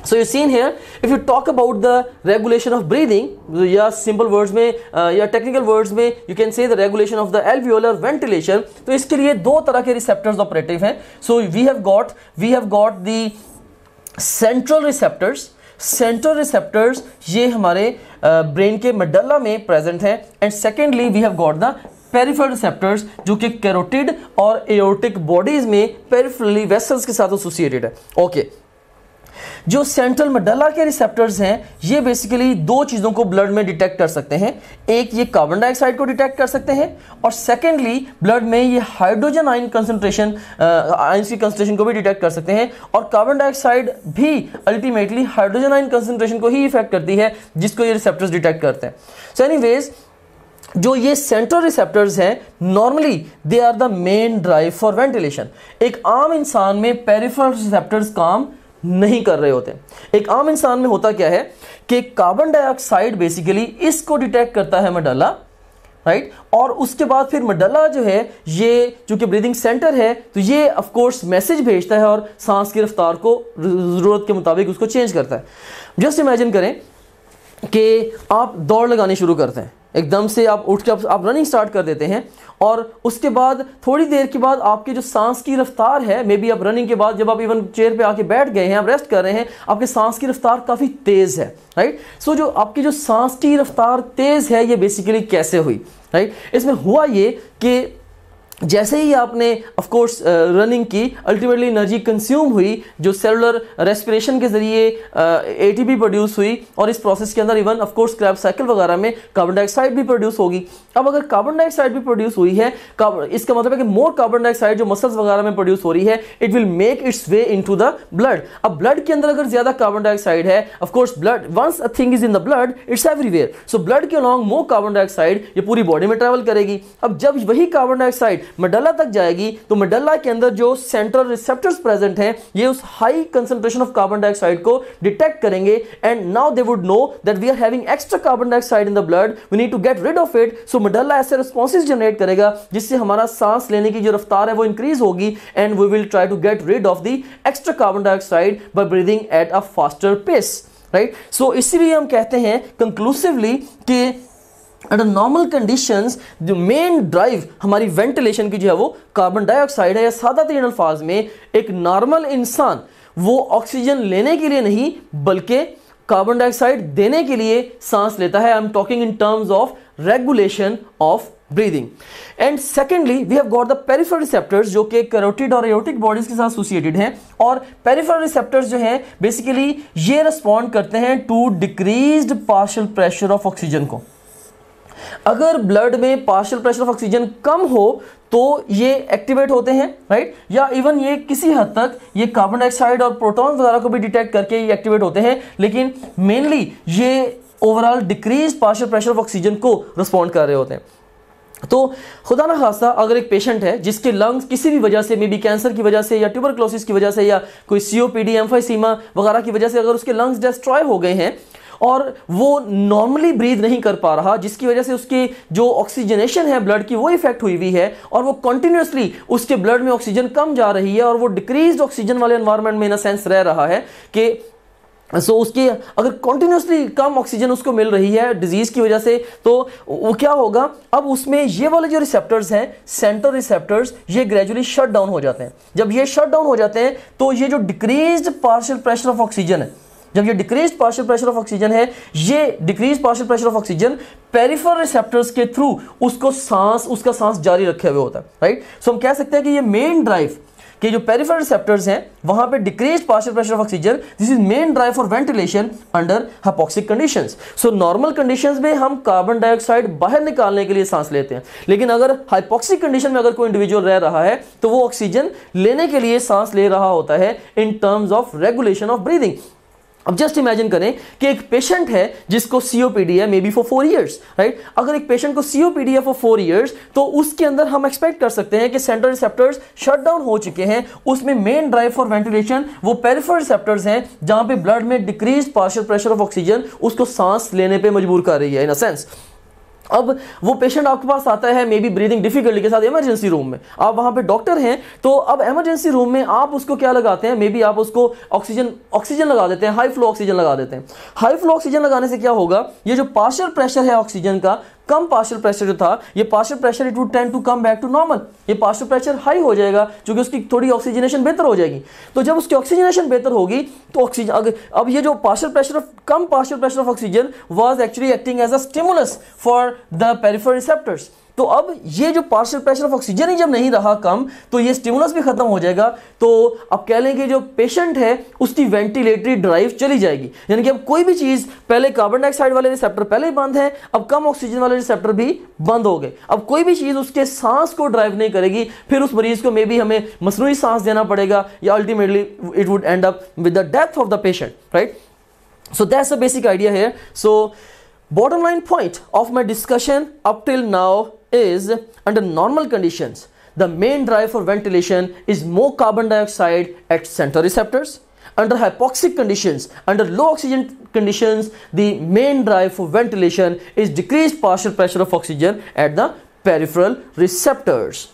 So you've seen here if you talk about the regulation of breathing या simple words में या technical words में you can say the regulation of the alveolar ventilation। तो इसके लिए दो तरह के receptors operative हैं। So we have got the central receptors। Central receptors ये हमारे ब्रेन के मेडल्ला में प्रेजेंट हैं and secondly we have got the peripheral receptors जो कि कैरोटिड और एओर्टिक बॉडीज में पेरिफेरली वेसल्स के साथ एसोसिएटेड है। ओके जो सेंट्रल मेडल्ला के रिसेप्टर्स हैं ये बेसिकली दो चीजों को ब्लड में डिटेक्ट कर सकते हैं। एक ये कार्बन डाइऑक्साइड को डिटेक्ट कर सकते हैं और सेकेंडली ब्लड में ये हाइड्रोजन आयन कंसंट्रेशन आयंस की कंसंट्रेशन को भी डिटेक्ट कर सकते हैं और कार्बन डाइऑक्साइड भी अल्टीमेटली हाइड्रोजन आयन कंसंट्रेशन को ही इफेक्ट करती है जिसको ये रिसेप्टर्स डिटेक्ट करते हैं। सो एनीवेज जो ये सेंट्रल रिसेप्टर्स हैं normally they are the main drive for ventilation. एक आम इंसान में पेरिफेरल रिसेप्टर्स काम नहीं कर रहे होते। एक आम इंसान में होता क्या है कि कार्बन डाइऑक्साइड बेसिकली इसको डिटेक्ट करता है मेडल्ला, राइट, और उसके बाद फिर मेडल्ला जो है ये चूंकि ब्रीदिंग सेंटर है तो ये ऑफ कोर्स मैसेज भेजता है और सांस की रफ्तार को जरूरत के मुताबिक उसको चेंज करता है। जस्ट इमेजिन करें कि आप दौड़ लगानी शुरू करते हैं, एकदम से आप उठ के आप रनिंग स्टार्ट कर देते हैं, और उसके बाद थोड़ी देर के बाद आपकी जो सांस की रफ्तार है, मे बी आप रनिंग के बाद जब आप इवन चेयर पे आके बैठ गए हैं, आप रेस्ट कर रहे हैं, आपके सांस की रफ्तार काफ़ी तेज़ है, राइट। सो जो आपकी जो सांस की रफ्तार तेज़ है, ये बेसिकली कैसे हुई, राइट। इसमें हुआ ये कि जैसे ही आपने ऑफ कोर्स रनिंग की, अल्टीमेटली एनर्जी कंज्यूम हुई, जो सेलुलर रेस्पिरेशन के जरिए एटीपी प्रोड्यूस हुई, और इस प्रोसेस के अंदर even of course Krebs cycle वगैरह में कार्बन डाइऑक्साइड भी प्रोड्यूस होगी। अब अगर कार्बन डाइऑक्साइड भी प्रोड्यूस हुई है, इसका मतलब है कि मोर कार्बन डाइऑक्साइड जो मसल्स वगैरह में प्रोड्यूस हो रही है, it will make its way into the blood. अब ब्लड के अंदर अगर ज्यादा कार्बन डाइऑक्साइड है, of course blood, once a thing is in the blood, it's everywhere, so blood के अलोंग मोर कार्बन डाइऑक्साइड ये पूरी बॉडी में ट्रेवल करेगी। अब जब वही कार्बन डाइऑक्साइड मेडल्ला तक जाएगी, तो मेडल्ला के अंदर जो सेंट्रल रिसेप्टर्स प्रेजेंट हैं, ये उस high concentration of carbon dioxide को डिटेक्ट करेंगे, and now they would know that we are having extra carbon dioxide in the blood, we need to get rid of it. So medulla ऐसे रिस्पॉन्सेस जनरेट करेगा जिससे हमारा सांस लेने की जो रफ्तार है वो इंक्रीज होगी, and we will try to get rid of the extra carbon dioxide by breathing at a faster pace, right. So इसीलिए हम कहते हैं कंक्लूसिवली कि अंडर नॉर्मल कंडीशंस जो मेन ड्राइव हमारी वेंटिलेशन की जो है वो कार्बन डाइऑक्साइड है, या सादा तरीन अल्फाज में एक नॉर्मल इंसान वो ऑक्सीजन लेने के लिए नहीं बल्कि कार्बन डाइऑक्साइड देने के लिए सांस लेता है। I am talking in terms of regulation of breathing. And secondly we have got the peripheral receptors, जो कि कैरोटिड और एओर्टिक बॉडीज के साथ एसोसिएटेड हैं, और पेरिफेरल रिसेप्टर्स जो हैं बेसिकली ये रिस्पॉन्ड करते हैं to decreased partial pressure of oxygen को। अगर ब्लड में पार्शियल प्रेशर ऑफ ऑक्सीजन कम हो तो ये एक्टिवेट होते हैं, राइट, या इवन ये किसी हद तक ये कार्बन डाइऑक्साइड और प्रोटॉन वगैरह को भी डिटेक्ट करके ये एक्टिवेट होते हैं, लेकिन मेनली ये overall decrease partial pressure of oxygen को रिस्पॉन्ड कर रहे होते हैं। तो खुदा ना खास्ता अगर एक पेशेंट है जिसके लंग्स किसी भी वजह से, मे बी कैंसर की वजह से या ट्यूबरक्लोसिस की वजह से या कोई सीओपीडी, एम्फाइसीमा वगैरह की वजह से अगर उसके लंग्स डिस्ट्रॉय हो गए हैं और वो नॉर्मली ब्रीथ नहीं कर पा रहा, जिसकी वजह से उसकी जो ऑक्सीजनेशन है ब्लड की वो इफेक्ट हुई हुई है, और वो कंटिन्यूसली उसके ब्लड में ऑक्सीजन कम जा रही है और वो डिक्रीज्ड ऑक्सीजन वाले एनवायरनमेंट में इन अ सेंस रह रहा है कि सो उसकी अगर कंटिन्यूसली कम ऑक्सीजन उसको मिल रही है डिजीज की वजह से, तो वो क्या होगा, अब उसमें ये वाले जो रिसेप्टर्स हैं, सेंट्रल रिसेप्टर्स, ये ग्रेजुअली शट डाउन हो जाते हैं। जब ये शट डाउन हो जाते हैं तो ये जो decreased partial pressure of oxygen है, जब ये decreased partial pressure of oxygen है, ये decreased partial pressure of oxygen peripheral receptors के थ्रू उसका सांस जारी रखे हुए होता है, राइट। सो हम कह सकते हैं कि ये मेन ड्राइव कि जो पेरिफेरल रिसेप्टर्स हैं वहां पे decreased partial pressure of oxygen, this is main drive for ventilation under hypoxic conditions. So normal conditions में हम कार्बन डाइऑक्साइड बाहर निकालने के लिए सांस लेते हैं, लेकिन अगर हाइपोक्सिक कंडीशन में अगर कोई इंडिविजुअल रह रहा है तो वो ऑक्सीजन लेने के लिए सांस ले रहा होता है इन terms of regulation of breathing. अब जस्ट इमेजिन करें कि एक पेशेंट है जिसको सीओपीडी है, may be for 4 years, right. अगर एक पेशेंट को सीओपीडी है फॉर 4 इयर्स, तो उसके अंदर हम एक्सपेक्ट कर सकते हैं कि सेंट्रल रिसेप्टर्स शट डाउन हो चुके हैं, उसमें मेन ड्राइव फॉर वेंटिलेशन वो पेरिफेरल रिसेप्टर्स हैं, जहां पे ब्लड में decrease partial pressure of oxygen उसको सांस लेने पे मजबूर कर रही है इन अ सेंस। अब वो पेशेंट आपके पास आता है मे बी ब्रीदिंग डिफिकल्टी के साथ इमरजेंसी रूम में, आप वहां पे डॉक्टर हैं, तो अब इमरजेंसी रूम में आप उसको क्या लगाते हैं, मे बी आप उसको ऑक्सीजन लगा देते हैं, हाई फ्लो ऑक्सीजन लगा देते हैं। हाई फ्लो ऑक्सीजन लगाने से क्या होगा, ये जो पार्शियल प्रेशर है ऑक्सीजन का, कम पार्शियल प्रेशर जो था, ये partial pressure it would tend to come back to normal, ये पार्शियल प्रेशर हाई हो जाएगा क्योंकि उसकी थोड़ी ऑक्सीजनेशन बेहतर हो जाएगी। तो जब उसकी ऑक्सीजनेशन बेहतर होगी तो ऑक्सीजन अब ये जो कम partial pressure of oxygen was actually acting as a stimulus for the peripheral receptors. तो अब ये जो पार्शियल प्रेशर ऑफ ऑक्सीजन ही जब नहीं रहा कम, तो ये स्टिमुलस भी खत्म हो जाएगा। तो अब कह लें कि जो पेशेंट है उसकी वेंटिलेटरी ड्राइव चली जाएगी, यानी कि अब कोई भी चीज, पहले कार्बन डाइऑक्साइड वाले रिसेप्टर पहले ही बंद है, अब कम ऑक्सीजन वाले रिसेप्टर भी बंद हो गए, अब कोई भी चीज उसके सांस को ड्राइव नहीं करेगी, फिर उस मरीज को मे बी हमें मसनूई सांस देना पड़ेगा, या ultimately it would and up with the death of the patient, right. So that's the basic idea here. So bottom line point of my discussion up till now is, under normal conditions the main drive for ventilation is more carbon dioxide at central receptors. Under hypoxic conditions, under low oxygen conditions, the main drive for ventilation is decreased partial pressure of oxygen at the peripheral receptors.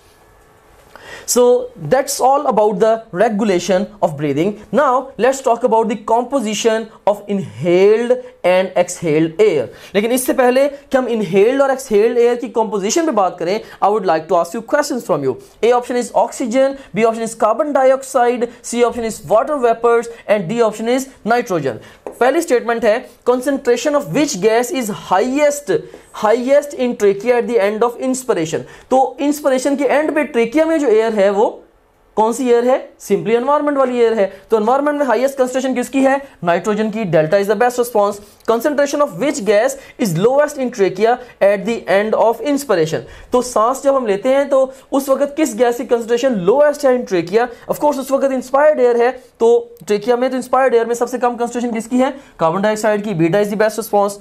So that's all about the regulation of breathing. Now let's talk about the composition of inhaled and exhaled air. लेकिन इससे पहले कि हम inhaled और exhaled air की composition पे बात करें, I would like to ask you questions from you. A option is oxygen, B option is carbon dioxide, C option is water vapors and D option is nitrogen. पहली स्टेटमेंट है concentration of which gas is highest in trachea at the end of inspiration. तो इंस्पिरेशन के एंड पे ट्रेकिया में जो एयर है वो कौन सी एयर है? सिंपली एनवायरमेंट वाली एयर है। तो एनवायरमेंट में हाईएस्ट कंसंट्रेशन किसकी है? नाइट्रोजन की। Delta is the best response. Concentration of which gas is lowest in trachea at the end of inspiration. तो सांस जब हम लेते हैं तो उस वक्त किस गैस की कंसंट्रेशन लोएस्ट है इन ट्रेकिया? ऑफ कोर्स उस वक्त इंस्पायर्ड एयर है, तो ट्रेकिया में तो इंस्पायर्ड एयर में सबसे कम कंसंट्रेशन किसकी है? कार्बन डाइऑक्साइड की। Beta is the best response.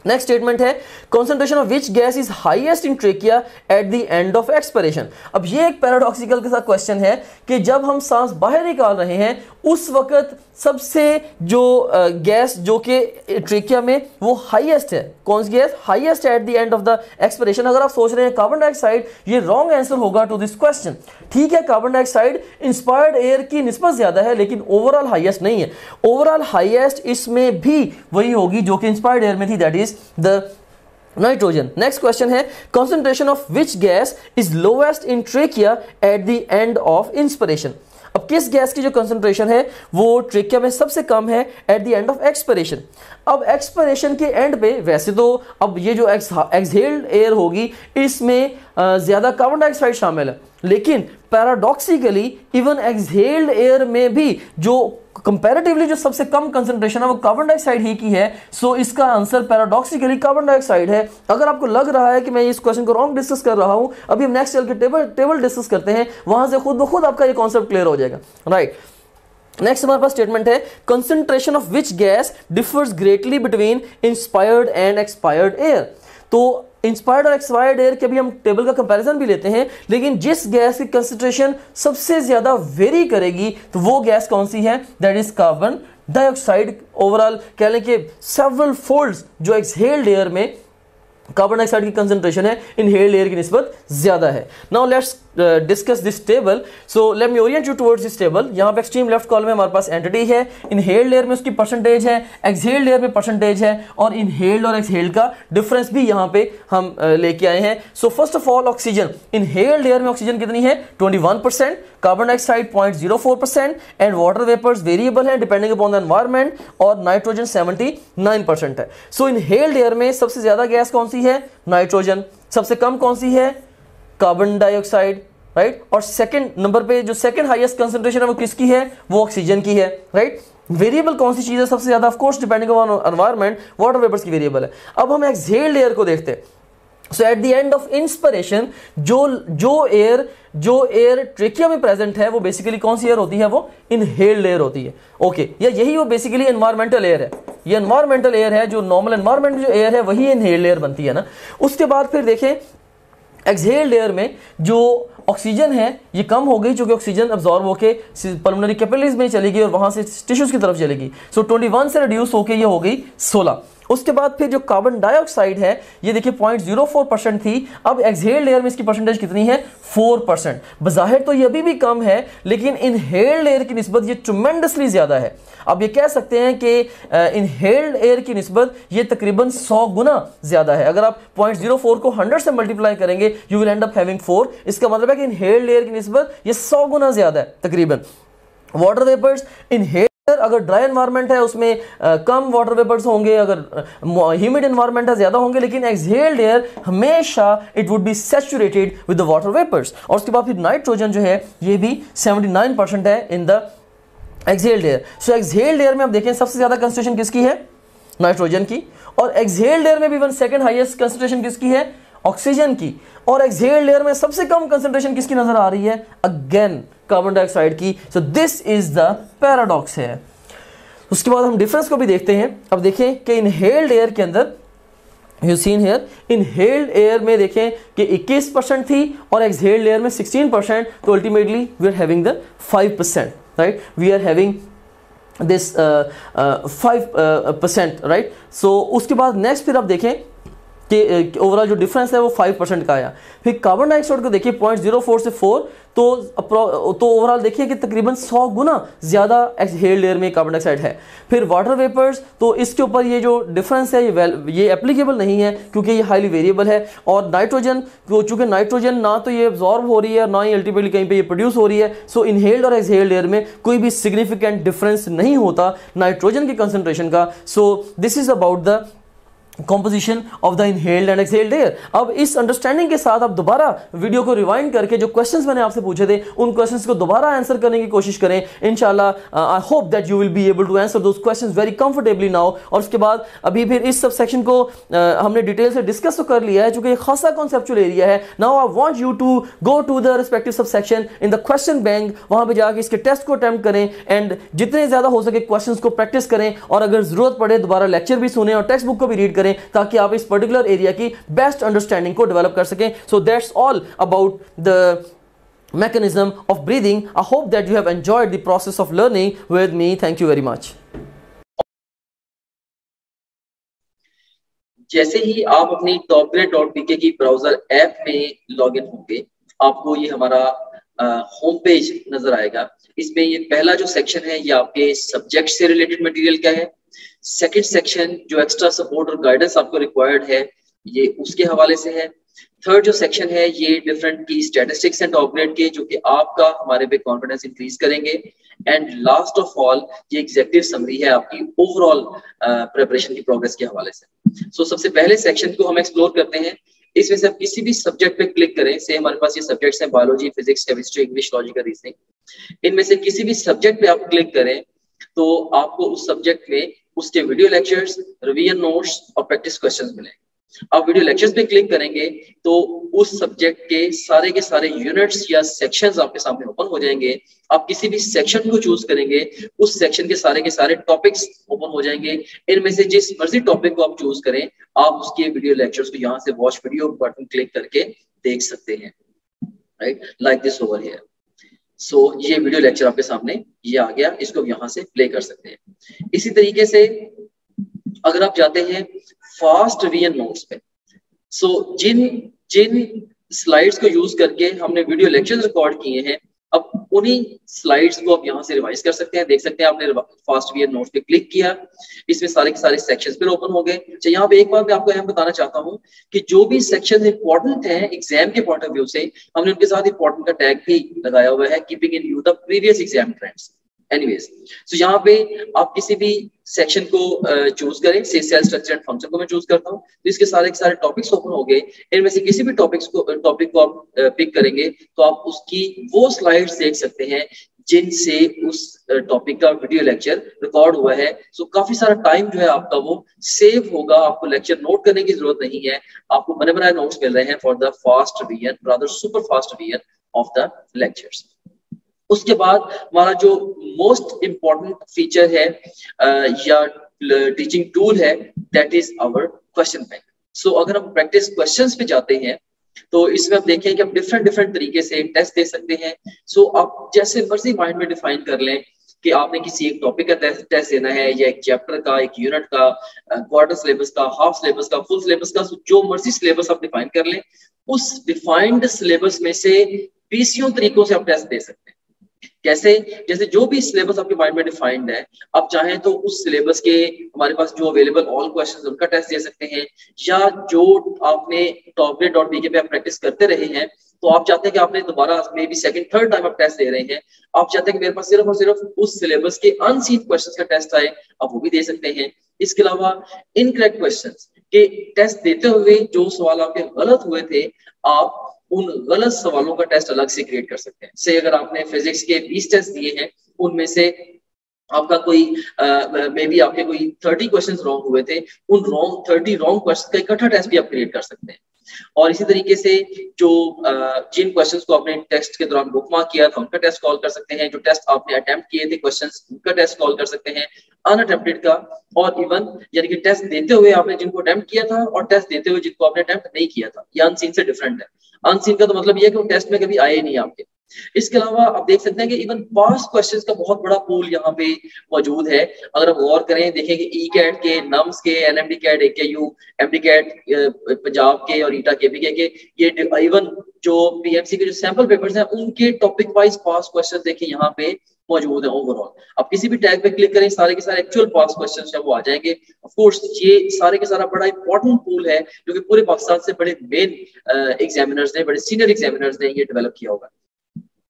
Next statement है concentration of which gas is highest in trachea at the end of expiration. अब ये एक पैराडॉक्सिकल के साथ क्वेश्चन है कि जब हम सांस बाहर निकाल रहे हैं उस वक्त सबसे जो गैस जो कि ट्रेकिया में वो हाईएस्ट है, कौन सी gas? Highest at the end of the expiration. अगर आप सोच रहे हैं कार्बन डाइऑक्साइड, ये रॉन्ग आंसर होगा टू दिस क्वेश्चन। ठीक है, कार्बन डाइऑक्साइड इंस्पायर्ड एयर की निस्बत ज्यादा है लेकिन ओवरऑल हाईएस्ट नहीं है। ओवरऑल हाईएस्ट इसमें भी वही होगी जो कि इंस्पायर्ड एयर में थी, that is the nitrogen. Next question है concentration of which gas is lowest in trachea at the end of inspiration. अब किस गैस की जो कंसंट्रेशन है वो ट्रेकिया में सबसे कम है at the end of expiration. अब एक्सपिरेशन के एंड पे वैसे तो अब ये जो एक्सहेल्ड एयर होगी इसमें ज्यादा कार्बन डाइऑक्साइड शामिल है, लेकिन पैराडॉक्सिकली इवन एक्सहेल्ड एयर में भी जो कंपैरेटिवली जो सबसे कम कंसंट्रेशन है वो कार्बन डाइऑक्साइड ही की है। सो इसका आंसर पैराडॉक्सिकली कार्बन डाइऑक्साइड है। अगर आपको लग रहा है कि मैं इस क्वेश्चन को रॉन्ग डिस्कस कर रहा हूं, अभी हम नेक्स्ट चल के टेबल डिस्कस करते हैं, वहां से खुद ब खुद आपका ये कॉन्सेप्ट क्लियर हो जाएगा। राइट, नेक्स्ट हमारे पास स्टेटमेंट है concentration of which gas differs greatly between inspired and expired air. तो इंस्पायर्ड और एक्सपायर्ड एयर के भी हम टेबल का कंपैरिजन भी लेते हैं, लेकिन जिस गैस की कंसंट्रेशन सबसे ज्यादा वेरी करेगी तो वो गैस कौन सी है? That is carbon dioxide. Overall कह लें कि सेवरल फोल्ड्स जो एक्सहेल्ड एयर में कार्बन डाइऑक्साइड की कंसंट्रेशन है इनहेल्ड एयर की निस्बत ज्यादा है। Now let's discuss this table. So let me Orient you towards this table. यहाँ पे एक्सट्रीम लेफ्ट कॉलम में हमारे पास एंटिटी है, इनहेल्ड एयर में उसकी परसेंटेज है, एक्सहेल्ड एयर में परसेंटेज है, और इनहेल्ड और एक्सहेल्ड का डिफरेंस भी यहाँ पे हम लेके आए हैं। So first of all oxygen, inhaled air में ऑक्सीजन कितनी है? 21%, carbon dioxide 0.04% and water vapours variable है डिपेंडिंग अपॉन द एनवायरमेंट, और नाइट्रोजन 79% है। सो इनहेल्ड एयर में सबसे ज्यादा गैस कौन सी है? नाइट्रोजन। सबसे कम कौन सी है? Carbon dioxide. राइट, और सेकंड नंबर पे जो सेकंड हाईएस्ट कंसंट्रेशन है वो किसकी है? वो ऑक्सीजन की है। राइट, वेरिएबल कौन सी चीज है सबसे ज्यादा? Of course depending upon environment, water vapours की वेरिएबल है। अब हम एक्सहेल्ड एयर को देखते हैं। So at the end of inspiration जो एयर ट्रेकिया में प्रेजेंट है वो बेसिकली कौन सी एयर होती है? वो इनहेल्ड एयर होती है। ओके, या यही वो बेसिकली एनवायरमेंटल एयर है। ये एनवायरमेंटल एयर है, जो नॉर्मल एनवायरमेंट जो एयर है वही इनहेल्ड एयर बनती है ना। उसके बाद फिर देखें एक्सहेल्ड एयर में जो ऑक्सीजन है ये कम हो गई, क्योंकि ऑक्सीजन अब्जॉर्ब होके पल्मोनरी कैपिलरीज में चली गई और वहां से टिश्यूज की तरफ चली गई। सो 21 से रिड्यूस होके ये हो गई 16। उसके बाद फिर जो कार्बन डाइऑक्साइड है ये देखिए 0.04% थी, अब एक्सहेल्ड एयर में इसकी परसेंटेज कितनी है? 4%। बज़ाहिर तो ये अभी भी कम है, लेकिन इनहेल्ड एयर की निस्बत ये ट्रेमेंडसली ज्यादा है। अब ये कह सकते हैं कि इनहेल्ड एयर की निस्बत ये तकरीबन 100 गुना ज्यादा है। अगर आप 0.04 को 100 से मल्टीप्लाई करेंगे you will end up having 4। इसका मतलब है कि इनहेल्ड एयर की निस्बत ये 100 गुना ज्यादा है तकरीबन। वाटर वेपर्स, इनहेल्ड अगर ड्राई एनवायरनमेंट है उसमें कम वाटर वेपर्स होंगे, अगर ह्यूमिड एनवायरनमेंट है ज्यादा होंगे, लेकिन एक्सहेल्ड एयर हमेशा it would be saturated with the water vapours. और उसके बाद फिर नाइट्रोजन जो है ये भी 79% है in the exhaled air. So exhaled air में आप देखें सबसे ज्यादा कंसंट्रेशन किसकी है? नाइट्रोजन की। और एक्सहेल्ड एयर में भी इवन सेकंड हाईएस्ट कंसंट्रेशन किसकी है? ऑक्सीजन की। और एक्सहेल्ड एयर में सबसे कम कंसंट्रेशन किसकी नजर आ रही है? अगेन कार्बन डाइऑक्साइड की। सो दिस इज द पैराडॉक्स है। उसके बाद हम डिफरेंस को भी देखते हैं। अब देखें कि इनहेल्ड एयर के अंदर you seen here, inhaled air में देखें कि 21% थी और एक्सहेल्ड एयर में 16%। तो ultimately we are having the 5%, right? We are having this 5%, right? So उसके बाद नेक्स्ट फिर आप देखें कि ओवरऑल जो डिफरेंस है वो 5% का आया। फिर कार्बन डाइऑक्साइड को देखिए 0.04 से 4, तो ओवरऑल देखिए कि तकरीबन 100 गुना ज़्यादा एक्सहेल्ड एयर में कार्बन डाइऑक्साइड है। फिर वाटर वेपर्स, तो इसके ऊपर ये जो डिफरेंस है ये एप्लीकेबल नहीं है क्योंकि ये हाईली वेरिएबल है। और नाइट्रोजन, चूंकि नाइट्रोजन ना तो ये एब्जॉर्ब हो रही है ना ही अल्टीमेटली कहीं पे ये प्रोड्यूस हो रही है, सो इनहेल्ड और एक्सहेल्ड एयर में कोई भी सिग्निफिकेंट डिफरेंस नहीं होता नाइट्रोजन की कंसंट्रेशन का। सो this is about the composition of the inhaled and exhaled air. अब इस अंडरस्टैंडिंग के साथ आप दोबारा वीडियो को रिवाइंड करके जो क्वेश्चंस मैंने आपसे पूछे थे उन क्वेश्चंस को दोबारा आंसर करने की कोशिश करें इंशाल्लाह। I hope that you will be able to answer those questions very comfortably now. और उसके बाद अभी फिर इस सब सेक्शन को हमने डिटेल से डिस्कस तो कर लिया है, चूंकि खासा कॉन्सेप्चुअल एरिया है। Now I want you to go to the respective sub section in the question bank, वहां पे जाके इसके टेस्ट को अटेम्प्ट करें एंड जितने ज्यादा हो सके क्वेश्चंस को प्रैक्टिस करें, और अगर जरूरत पड़े दोबारा लेक्चर भी सुने और टेक्स्ट बुक को भी रीड करें ताकि आप इस पर्टिकुलर एरिया की बेस्ट अंडरस्टैंडिंग को डेवलप कर सकें। So that's all about the mechanism of breathing. I hope that you have enjoyed the process of learning with me. Thank you very much. जैसे ही आप अपनी topgrade.pk की ब्राउजर ऐप में लॉगिन होंगे, आपको ये हमारा होम पेज नजर आएगा। इसमें ये पहला जो सेक्शन है ये आपके सब्जेक्ट से रिलेटेड मटेरियल का है। सेकंड सेक्शन जो एक्स्ट्रा सपोर्ट और गाइडेंस आपको रिक्वायर्ड है ये उसके हवाले से है। थर्ड जो सेक्शन है ये डिफरेंट की स्टैटिस्टिक्स एंड टॉपग्रेड के, जो कि आपका हमारे पे कॉन्फिडेंस इंक्रीज करेंगे। एंड लास्ट ऑफ ऑल ये एग्जेक्टिव समरी है आपकी ओवरऑल प्रिपरेशन की प्रोग्रेस के हवाले से। सो सबसे पहले सेक्शन को हम एक्सप्लोर करते हैं। इसमें से आप किसी भी सब्जेक्ट पे क्लिक करें, से हमारे पास ये सब्जेक्ट्स हैं biology, physics, chemistry, English, logical reasoning. इनमें से किसी भी सब्जेक्ट पे आप क्लिक करें तो आपको उस सब्जेक्ट में उसके वीडियो लेक्चर्स, रिवीजन नोट्स और प्रैक्टिस क्वेश्चंस मिलेंगे। आप वीडियो लेक्चर्स पे क्लिक करेंगे तो उस सब्जेक्ट के सारे यूनिट्स या सेक्शंस आपके सामने ओपन हो जाएंगे। आप किसी भी सेक्शन को चूज करेंगे, उस सेक्शन के सारे टॉपिक्स ओपन हो जाएंगे। इनमें से जिस मर्जी टॉपिक को आप चूज करें, आप उसके वीडियो लेक्चर्स को यहाँ से वॉच वीडियो बटन क्लिक करके देख सकते हैं, right, like this over here. So ये वीडियो लेक्चर आपके सामने ये आ गया, इसको यहाँ से प्ले कर सकते हैं। इसी तरीके से अगर आप जाते हैं फास्ट रिवीजन नोट्स पे, सो जिन स्लाइड्स को यूज करके हमने वीडियो लेक्चर्स रिकॉर्ड किए हैं, अब उन्हीं स्लाइड्स को आप यहाँ से रिवाइज कर सकते हैं। देख सकते हैं आपने फास्ट रिवीजन नोट्स पे क्लिक किया, इसमें सारे के सारे सेक्शंस फिर ओपन हो गए। अच्छा, यहाँ पे एक बात मैं आपको यहाँ बताना चाहता हूँ कि जो भी सेक्शन इंपॉर्टेंट है एग्जाम के पॉइंट ऑफ व्यू से, हमने उनके साथ इंपॉर्टेंट का टैग भी लगाया हुआ है, keeping in view the previous exam trends. Anyways, so यहाँ पे आप किसी भी सेक्शन को चूज करें। से सेल स्ट्रक्चर एंड फंक्शन को मैं चूज करता हूँ, तो इसके सारे के सारे टॉपिक्स ओपन हो गए। इनमें से किसी भी टॉपिक को आप पिक करेंगे तो आप उसकी वो स्लाइड्स देख सकते हैं जिनसे उस टॉपिक का वीडियो लेक्चर रिकॉर्ड हुआ है। सो काफी सारा टाइम जो है आपका वो सेव होगा। आपको लेक्चर नोट करने की जरूरत नहीं है, आपको बने बनाए नोट्स मिल रहे हैं for the fast revision, rather super fast revision of the lectures. उसके बाद हमारा जो मोस्ट इंपॉर्टेंट फीचर है या टीचिंग टूल है, that is our question bank. So अगर हम प्रैक्टिस क्वेश्चंस पे जाते हैं तो इसमें आप देखें कि आप डिफरेंट तरीके से टेस्ट दे सकते हैं। सो आप जैसे मर्जी माइंड में डिफाइन कर लें कि आपने किसी एक टॉपिक का टेस्ट देना है, या एक चैप्टर का, एक यूनिट का, क्वार्टर सिलेबस का, हाफ सिलेबस का, फुल सिलेबस का, जो मर्जी सिलेबस आप डिफाइन कर लें। उस डिफाइंड सिलेबस में से 20 तरीकों से आप टेस्ट दे सकते हैं। कैसे? जैसे जो भी सिलेबस आपके माइंड में डिफाइंड है, आप चाहें तो उस सिलेबस के हमारे पास जो अवेलेबल ऑल क्वेश्चंस उनका टेस्ट दे सकते हैं, या जो आपने topgrade.pk पे आप प्रैक्टिस करते रहे हैं, तो आप चाहते हैं कि आपने दोबारा may be second third time आप टेस्ट दे रहे हैं, आप चाहते हैं कि मेरे पास सिर्फ और सिर्फ उस सिलेबस के अनसीन क्वेश्चंस का टेस्ट आए, आप वो भी दे सकते हैं। इसके अलावा इनकरेक्ट क्वेश्चंस के टेस्ट देते हुए जो सवाल आपके गलत हुए थे, आप उन गलत सवालों का टेस्ट अलग से क्रिएट कर सकते हैं। से अगर आपने फिजिक्स के 20 टेस्ट दिए हैं, उनमें से आपका कोई मे बी आपके कोई 30 क्वेश्चंस रॉन्ग हुए थे, उन 30 रॉन्ग क्वेश्चन का इकट्ठा टेस्ट भी आप क्रिएट कर सकते हैं। और इसी तरीके से जो जिन क्वेश्चंस को आपने टेस्ट के दौरान बुकमार्क किया था उनका टेस्ट कॉल कर सकते हैं, जो टेस्ट आपने अटेम्प्ट किए थे क्वेश्चंस उनका टेस्ट कॉल कर सकते हैं, अनअटेम्प्टेड का, और इवन यानी कि टेस्ट देते हुए आपने जिनको अटेम्प्ट किया था और टेस्ट देते हुए जिनको आपने अटेम्प्ट नहीं किया था। ये अनसीन से डिफरेंट है। अनसीन का तो मतलब ये है कि वो टेस्ट में कभी आए ही नहीं आपके, इसके अलावा आप देख सकते हैं कि इवन पास्ट क्वेश्चंस का बहुत बड़ा पूल यहाँ पे मौजूद है। अगर हम गौर करें, देखेंगे ई कैट के, नम्स के, NMD CAT, AKU, MD CAT Punjab के और ईटा केपीके के, ये इवन जो पीएमसी के जो सैंपल पेपर्स हैं उनके टॉपिक वाइज पास्ट क्वेश्चन देखिए यहाँ पे मौजूद है ओवरऑल। आप किसी भी टैग पे क्लिक करें, सारे के सारे एक्चुअल पास्ट क्वेश्चंस है वो आ जाएंगे। ऑफ कोर्स ये सारे के सारा बड़ा इंपॉर्टेंट पूल है जो कि पूरे पाकिस्तान से बड़े मेन एग्जामिनर्स ने, बड़े सीनियर एग्जामिनर्स ने ये डेवलप किया होगा।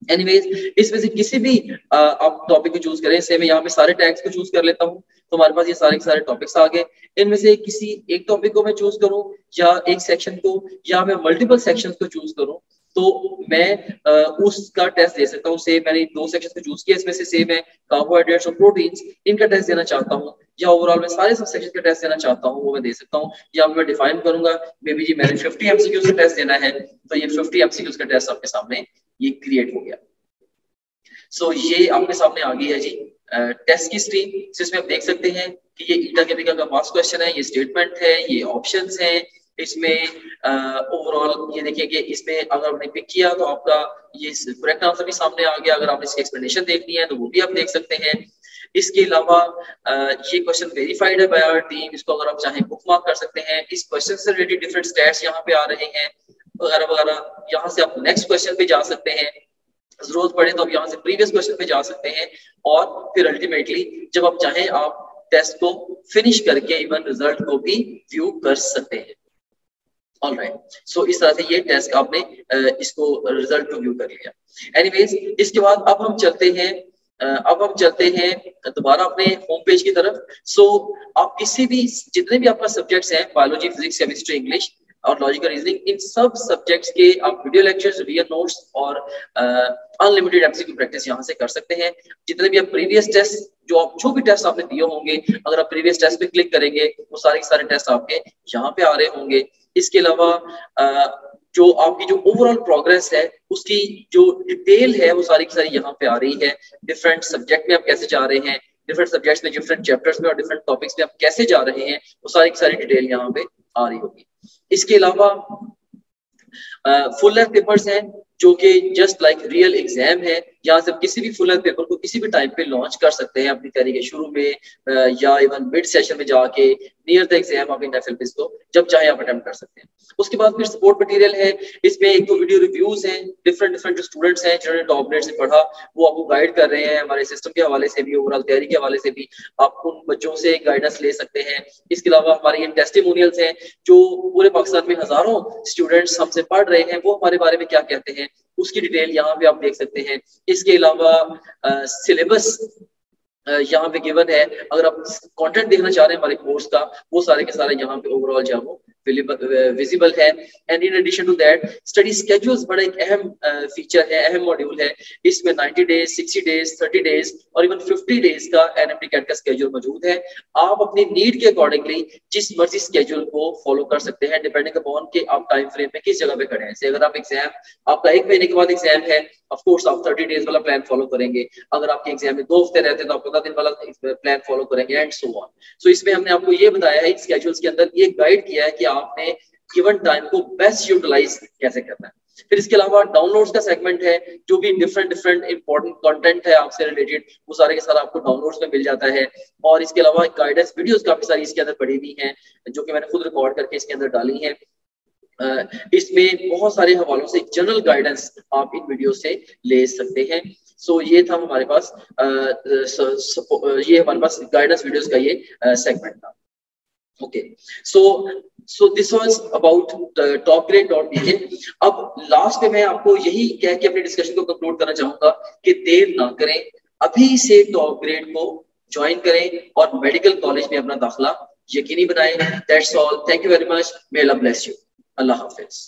एनीवेज, इसमें से किसी भी आप टॉपिक को चूज करें, से मैं यहाँ पे सारे टैग्स को चूज कर लेता हूँ, तो हमारे पास ये सारे के सारे टॉपिक्स आ गए। इनमें से किसी एक टॉपिक को मैं चूज करूँ या एक सेक्शन को, या मैं मल्टीपल सेक्शंस को चूज करूँ, तो मैं उसका टेस्ट दे सकता हूँ। से मैंने 2 सेक्शन को चूज किया, इसमें से मैं कार्बोहाइड्रेट्स और प्रोटीन्स इनका टेस्ट देना चाहता हूँ, या ओवरऑल मैं सारे सब सेक्शन का टेस्ट देना चाहता हूँ, वो मैं दे सकता हूँ। या मैं डिफाइन करूंगा मे बी जी मैंने 50 एमसीक्यूज का टेस्ट देना है, तो ये 50 एमसीक्यूज का टेस्ट आपके सामने ये क्रिएट हो गया। सो ये आपके सामने आ गई है जी टेस्ट की स्ट्रीम। इसमें आप देख सकते हैं कि ये ईटा केपीके का पास्ट क्वेश्चन है, ये स्टेटमेंट है, ये ऑप्शंस हैं। इसमें ओवरऑल ये देखिए कि इसमें अगर आपने पिक किया तो आपका ये करेक्ट आंसर भी सामने आ गया। अगर आपने इसकी एक्सप्लेनेशन देखनी है तो वो भी आप देख सकते हैं। इसके अलावा ये क्वेश्चन वेरीफाइड है बाय आवर टीम, इसको अगर आप चाहें बुकमार्क कर सकते हैं। इस क्वेश्चन से रिलेटेड डिफरेंट स्टैट्स यहाँ पे आ रहे हैं वगैरह वगैरह। यहाँ से आप नेक्स्ट क्वेश्चन पे जा सकते हैं, जरूरत पड़े तो आप यहाँ से प्रीवियस क्वेश्चन पे जा सकते हैं, और फिर अल्टीमेटली जब आप चाहें आप टेस्ट को फिनिश करके इवन रिजल्ट को भी व्यू कर सकते हैं। ऑलराइट, सो इस तरह से ये टेस्ट आपने इसको रिजल्ट को व्यू कर लिया। एनीवेज, इसके बाद अब हम चलते हैं दोबारा अपने होम पेज की तरफ। सो आप किसी भी जितने भी आपका सब्जेक्ट्स हैं, बायोलॉजी, फिजिक्स, केमिस्ट्री, इंग्लिश और लॉजिकल रीजनिंग, इन सब सब्जेक्ट्स के आप वीडियो लेक्चर्स, रियल नोट्स और अनलिमिटेड एमसीक्यू प्रैक्टिस यहाँ से कर सकते हैं। जितने भी आप प्रीवियस टेस्ट जो भी टेस्ट आपने दिए होंगे, अगर आप प्रीवियस टेस्ट पे क्लिक करेंगे वो सारे के सारे टेस्ट आपके यहाँ पे आ रहे होंगे। इसके अलावा जो आपकी जो ओवरऑल प्रोग्रेस है उसकी जो डिटेल है वो सारी की सारी यहाँ पे आ रही है। डिफरेंट सब्जेक्ट में आप कैसे जा रहे हैं, डिफरेंट सब्जेक्ट्स में, डिफरेंट चैप्टर्स में और डिफरेंट टॉपिक्स में आप कैसे जा रहे हैं, वो सारी की सारी डिटेल यहाँ पे आ रही होगी। इसके अलावा फुल लेंथ पेपर्स हैं जो कि जस्ट लाइक रियल एग्जाम है। यहाँ से किसी भी फुल लेंथ पेपर को किसी भी टाइम पे लॉन्च कर सकते हैं, अपनी तैयारी के शुरू में या इवन मिड सेशन में जाके नियर द एग्जाम आप इन एफएलपीस को जब चाहे आप अटेम्प्ट कर सकते हैं। उसके बाद फिर सपोर्ट मटेरियल है, इसमें 1-2 वीडियो रिव्यूज हैं। डिफरेंट जो स्टूडेंट्स हैं जिन्होंने टॉप ग्रेड से पढ़ा वो आपको गाइड कर रहे हैं, हमारे सिस्टम के हवाले से भी, ओवरऑल तैयारी के हवाले से भी आप उन बच्चों से गाइडेंस ले सकते हैं। इसके अलावा हमारे ये टेस्टिमोनियल्स हैं जो पूरे पाकिस्तान में हजारों स्टूडेंट्स हमसे पढ़ रहे हैं, वो हमारे बारे में क्या कहते हैं उसकी डिटेल यहाँ पे आप देख सकते हैं। इसके अलावा सिलेबस यहाँ पे गिवन है, अगर आप कंटेंट देखना चाह रहे हैं हमारे कोर्स का, वो सारे के सारे यहाँ पे ओवरऑल जो है वो विजिबल है। And in addition to that study schedules बड़ा एक अहम फीचर है, अहम मॉड्यूल है। इसमें 90 डेज, 60 डेज, 30 डेज और इवन 50 डेज का एनएमटी कैट का स्केड्यूल मौजूद है। आप अपनी नीड के अकॉर्डिंगली जिस मर्जी स्केड्यूल को फॉलो कर सकते हैं, डिपेंडिंग अपॉन के आप टाइम फ्रेम में किस जगह पे खड़े हैं। जैसे अगर आप एग्जाम आपका 1 महीने के बाद एग्जाम है, ऑफ कोर्स आप 30 डेज वाला प्लान फॉलो करेंगे। अगर आपके एग्जाम में 2 हफ्ते रहते हैं तो आप 15 दिन वाला प्लान फॉलो करेंगे एंड सो ऑन। सो इसमें हमने आपको ये बताया है, स्केड्यूल्स के अंदर ये गाइड किया है कि आपने गिवन टाइम को बेस्ट यूटिलाइज कैसे करना है। फिर इसके अलावा डाउनलोड्स का सेगमेंट है, जो भी डिफरेंट इंपॉर्टेंट कंटेंट है आपसे रिलेटेड वो सारे के सारे आपको डाउनलोड्स में मिल जाता है। और इसके अलावा गाइडेंस वीडियोस काफी सारी इसके अंदर पड़ी हुई हैं जो कि मैंने खुद रिकॉर्ड करके इसके अंदर डाली हैं। इसमें बहुत सारे हवालों से जनरल गाइडेंस आप इन वीडियो से ले सकते हैं। सो ये था हमारे पास ये हमारे पास गाइडेंस वीडियोस का ये सेगमेंट था। Okay, so this was about topgrade.pk। अब लास्ट में मैं आपको यही कह के अपने डिस्कशन को कंक्लूड करना चाहूंगा कि देर ना करें, अभी से टॉप ग्रेड को ज्वाइन करें और मेडिकल कॉलेज में अपना दाखिला यकीनी बनाएं। That's all, thank you very much, may Allah bless you, Allah Hafiz.